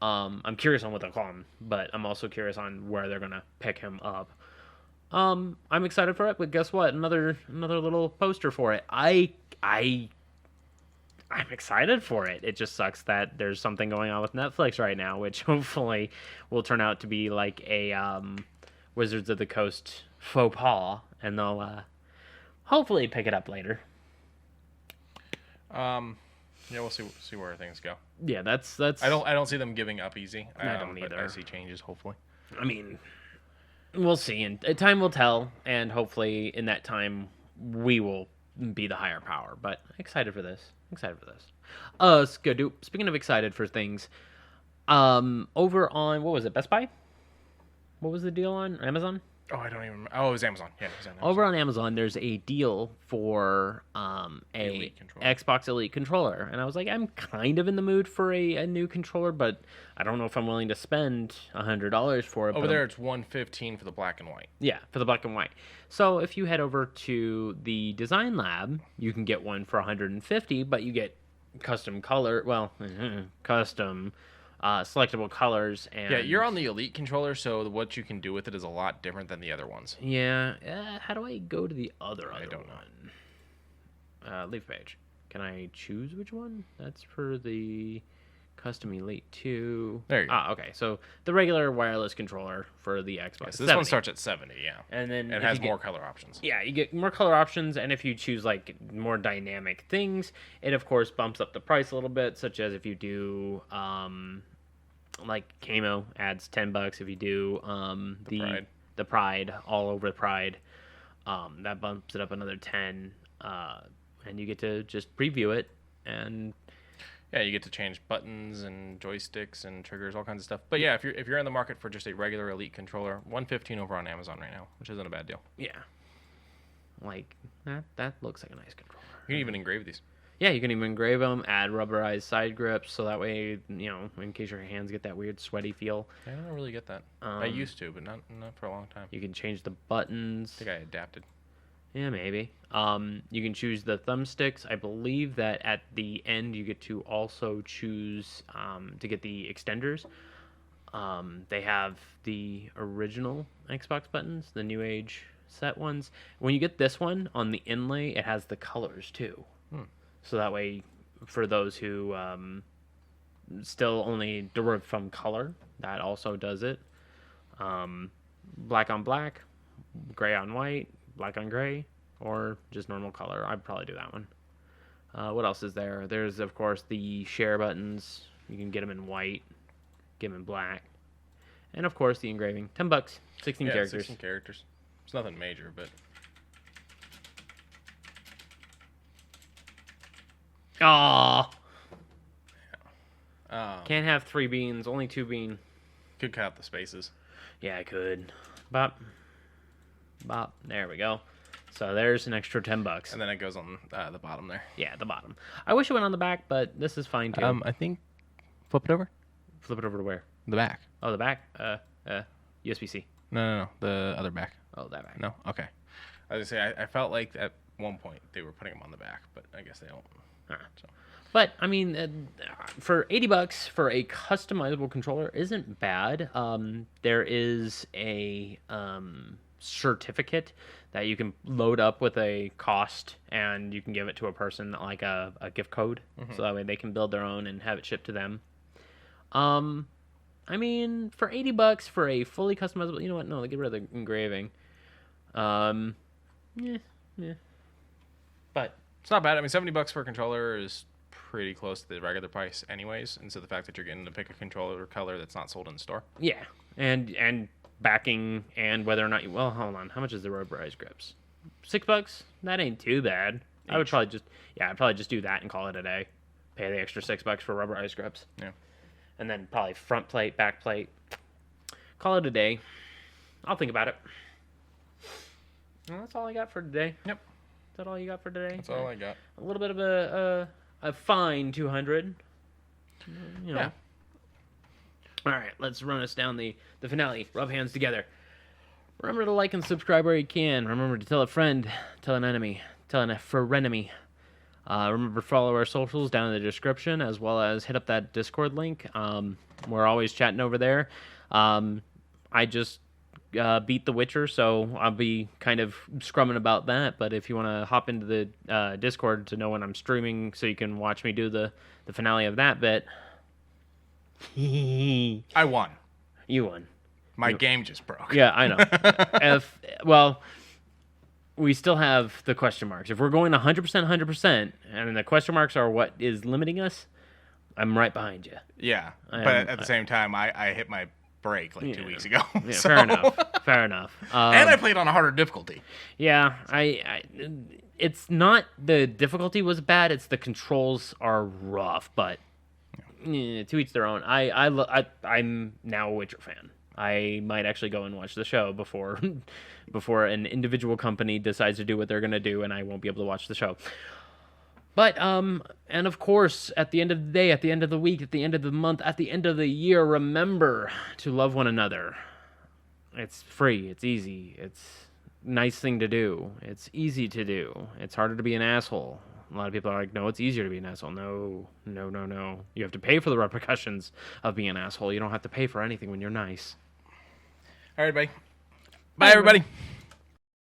I'm curious on what they'll call him, but I'm also curious on where they're gonna pick him up. I'm excited for it, but guess what? Another little poster for it. I'm excited for it. It just sucks that there's something going on with Netflix right now, which hopefully will turn out to be like a Wizards of the Coast faux pas, and they'll hopefully pick it up later. Yeah, we'll see where things go. Yeah, that's. I don't see them giving up easy. I don't either. But I see changes, hopefully. I mean, we'll see, and time will tell, and hopefully in that time we will be the higher power. But excited for this. Skadoop. Speaking of excited for things, over on what was it, Best Buy? What was the deal on Amazon? Oh, I don't even remember. Oh, it was Amazon. Yeah, it was on Amazon. Over on Amazon, there's a deal for a Xbox Elite controller. And I was like, I'm kind of in the mood for a new controller, but I don't know if I'm willing to spend $100 for it. Over there, it's $115 for the black and white. Yeah, for the black and white. So if you head over to the Design Lab, you can get one for $150, but you get custom color, custom selectable colors. And Yeah, you're on the Elite controller, so what you can do with it is a lot different than the other ones. Yeah. How do I go to the other I don't one? Leave page. Can I choose which one? That's for the Custom Elite 2. There you go. Okay. So the regular wireless controller for the Xbox. Yeah, so this one starts at 70, yeah. And then it has more color options. Yeah, you get more color options, and if you choose like more dynamic things, it of course bumps up the price a little bit, such as if you do like camo adds $10. If you do the Pride all over Pride, that bumps it up another 10, and you get to just preview it. And yeah, you get to change buttons and joysticks and triggers, all kinds of stuff. But yeah, if you're in the market for just a regular Elite controller, $115 over on Amazon right now, which isn't a bad deal. Yeah, like that looks like a nice controller. You can even engrave these. Yeah, you can even engrave them, add rubberized side grips, so that way, in case your hands get that weird sweaty feel. I don't really get that. I used to, but not for a long time. You can change the buttons. I think I adapted. Yeah, maybe. You can choose the thumbsticks. I believe that at the end you get to also choose to get the extenders. They have the original Xbox buttons, the New Age set ones. When you get this one, on the inlay, it has the colors too. So that way, for those who still only derive from color, that also does it. Black on black, gray on white, black on gray, or just normal color. I'd probably do that one. What else is there? There's, of course, the share buttons. You can get them in white, get them in black. And, of course, the engraving. $10, 16 characters. 16 characters. It's nothing major, but... Aww. Yeah. Can't have 3 beans, only 2 bean. Could cut out the spaces. Yeah, I could. Bop. There we go. So there's an extra $10. And then it goes on the bottom there. Yeah, the bottom. I wish it went on the back, but this is fine too. I think flip it over. Flip it over to where? The back. Oh, the back. USB-C. No. The other back. Oh, that back. No. Okay. I was gonna say I felt like at one point they were putting them on the back, but I guess they don't. So. But I mean, for $80 for a customizable controller isn't bad. There is a certificate that you can load up with a cost, and you can give it to a person like a gift code, so that way they can build their own and have it shipped to them. I mean, for $80 for a fully customizable, you know what? No, they get rid of the engraving. Yeah. But it's not bad. I mean, $70 for a controller is pretty close to the regular price, anyways. And so the fact that you're getting to pick a controller color that's not sold in the store. Yeah, and backing and whether or not you. Well, hold on. How much is the rubberized grips? $6. That ain't too bad. I would probably just do that and call it a day. Pay the extra $6 for rubberized grips. Yeah. And then probably front plate, back plate. Call it a day. I'll think about it. Well, that's all I got for today. Yep. Is that all you got for today? That's all I got. A little bit of a fine 200. Yeah. All right, let's run us down the finale. Rub hands together. Remember to like and subscribe where you can. Remember to tell a friend, tell an enemy, tell a frenemy. Remember to follow our socials down in the description, as well as hit up that Discord link. We're always chatting over there. I just beat The Witcher, so I'll be kind of scrumming about that. But if you want to hop into the Discord to know when I'm streaming, so you can watch me do the finale of that bit. I won. You won. My game just broke. Yeah, I know. We still have the question marks. If we're going 100%, and the question marks are what is limiting us, I'm right behind you. Yeah, but at the same time, I hit my break 2 weeks ago. Yeah, so. Fair enough. And I played on a harder difficulty. Yeah, it's not the difficulty was bad. It's the controls are rough, but to each their own. I'm now a Witcher fan. I might actually go and watch the show before an individual company decides to do what they're going to do, and I won't be able to watch the show. But, and of course, at the end of the day, at the end of the week, at the end of the month, at the end of the year, remember to love one another. It's free. It's easy. It's a nice thing to do. It's easy to do. It's harder to be an asshole. A lot of people are like, no, it's easier to be an asshole. No. You have to pay for the repercussions of being an asshole. You don't have to pay for anything when you're nice. All right, bye. Bye, everybody.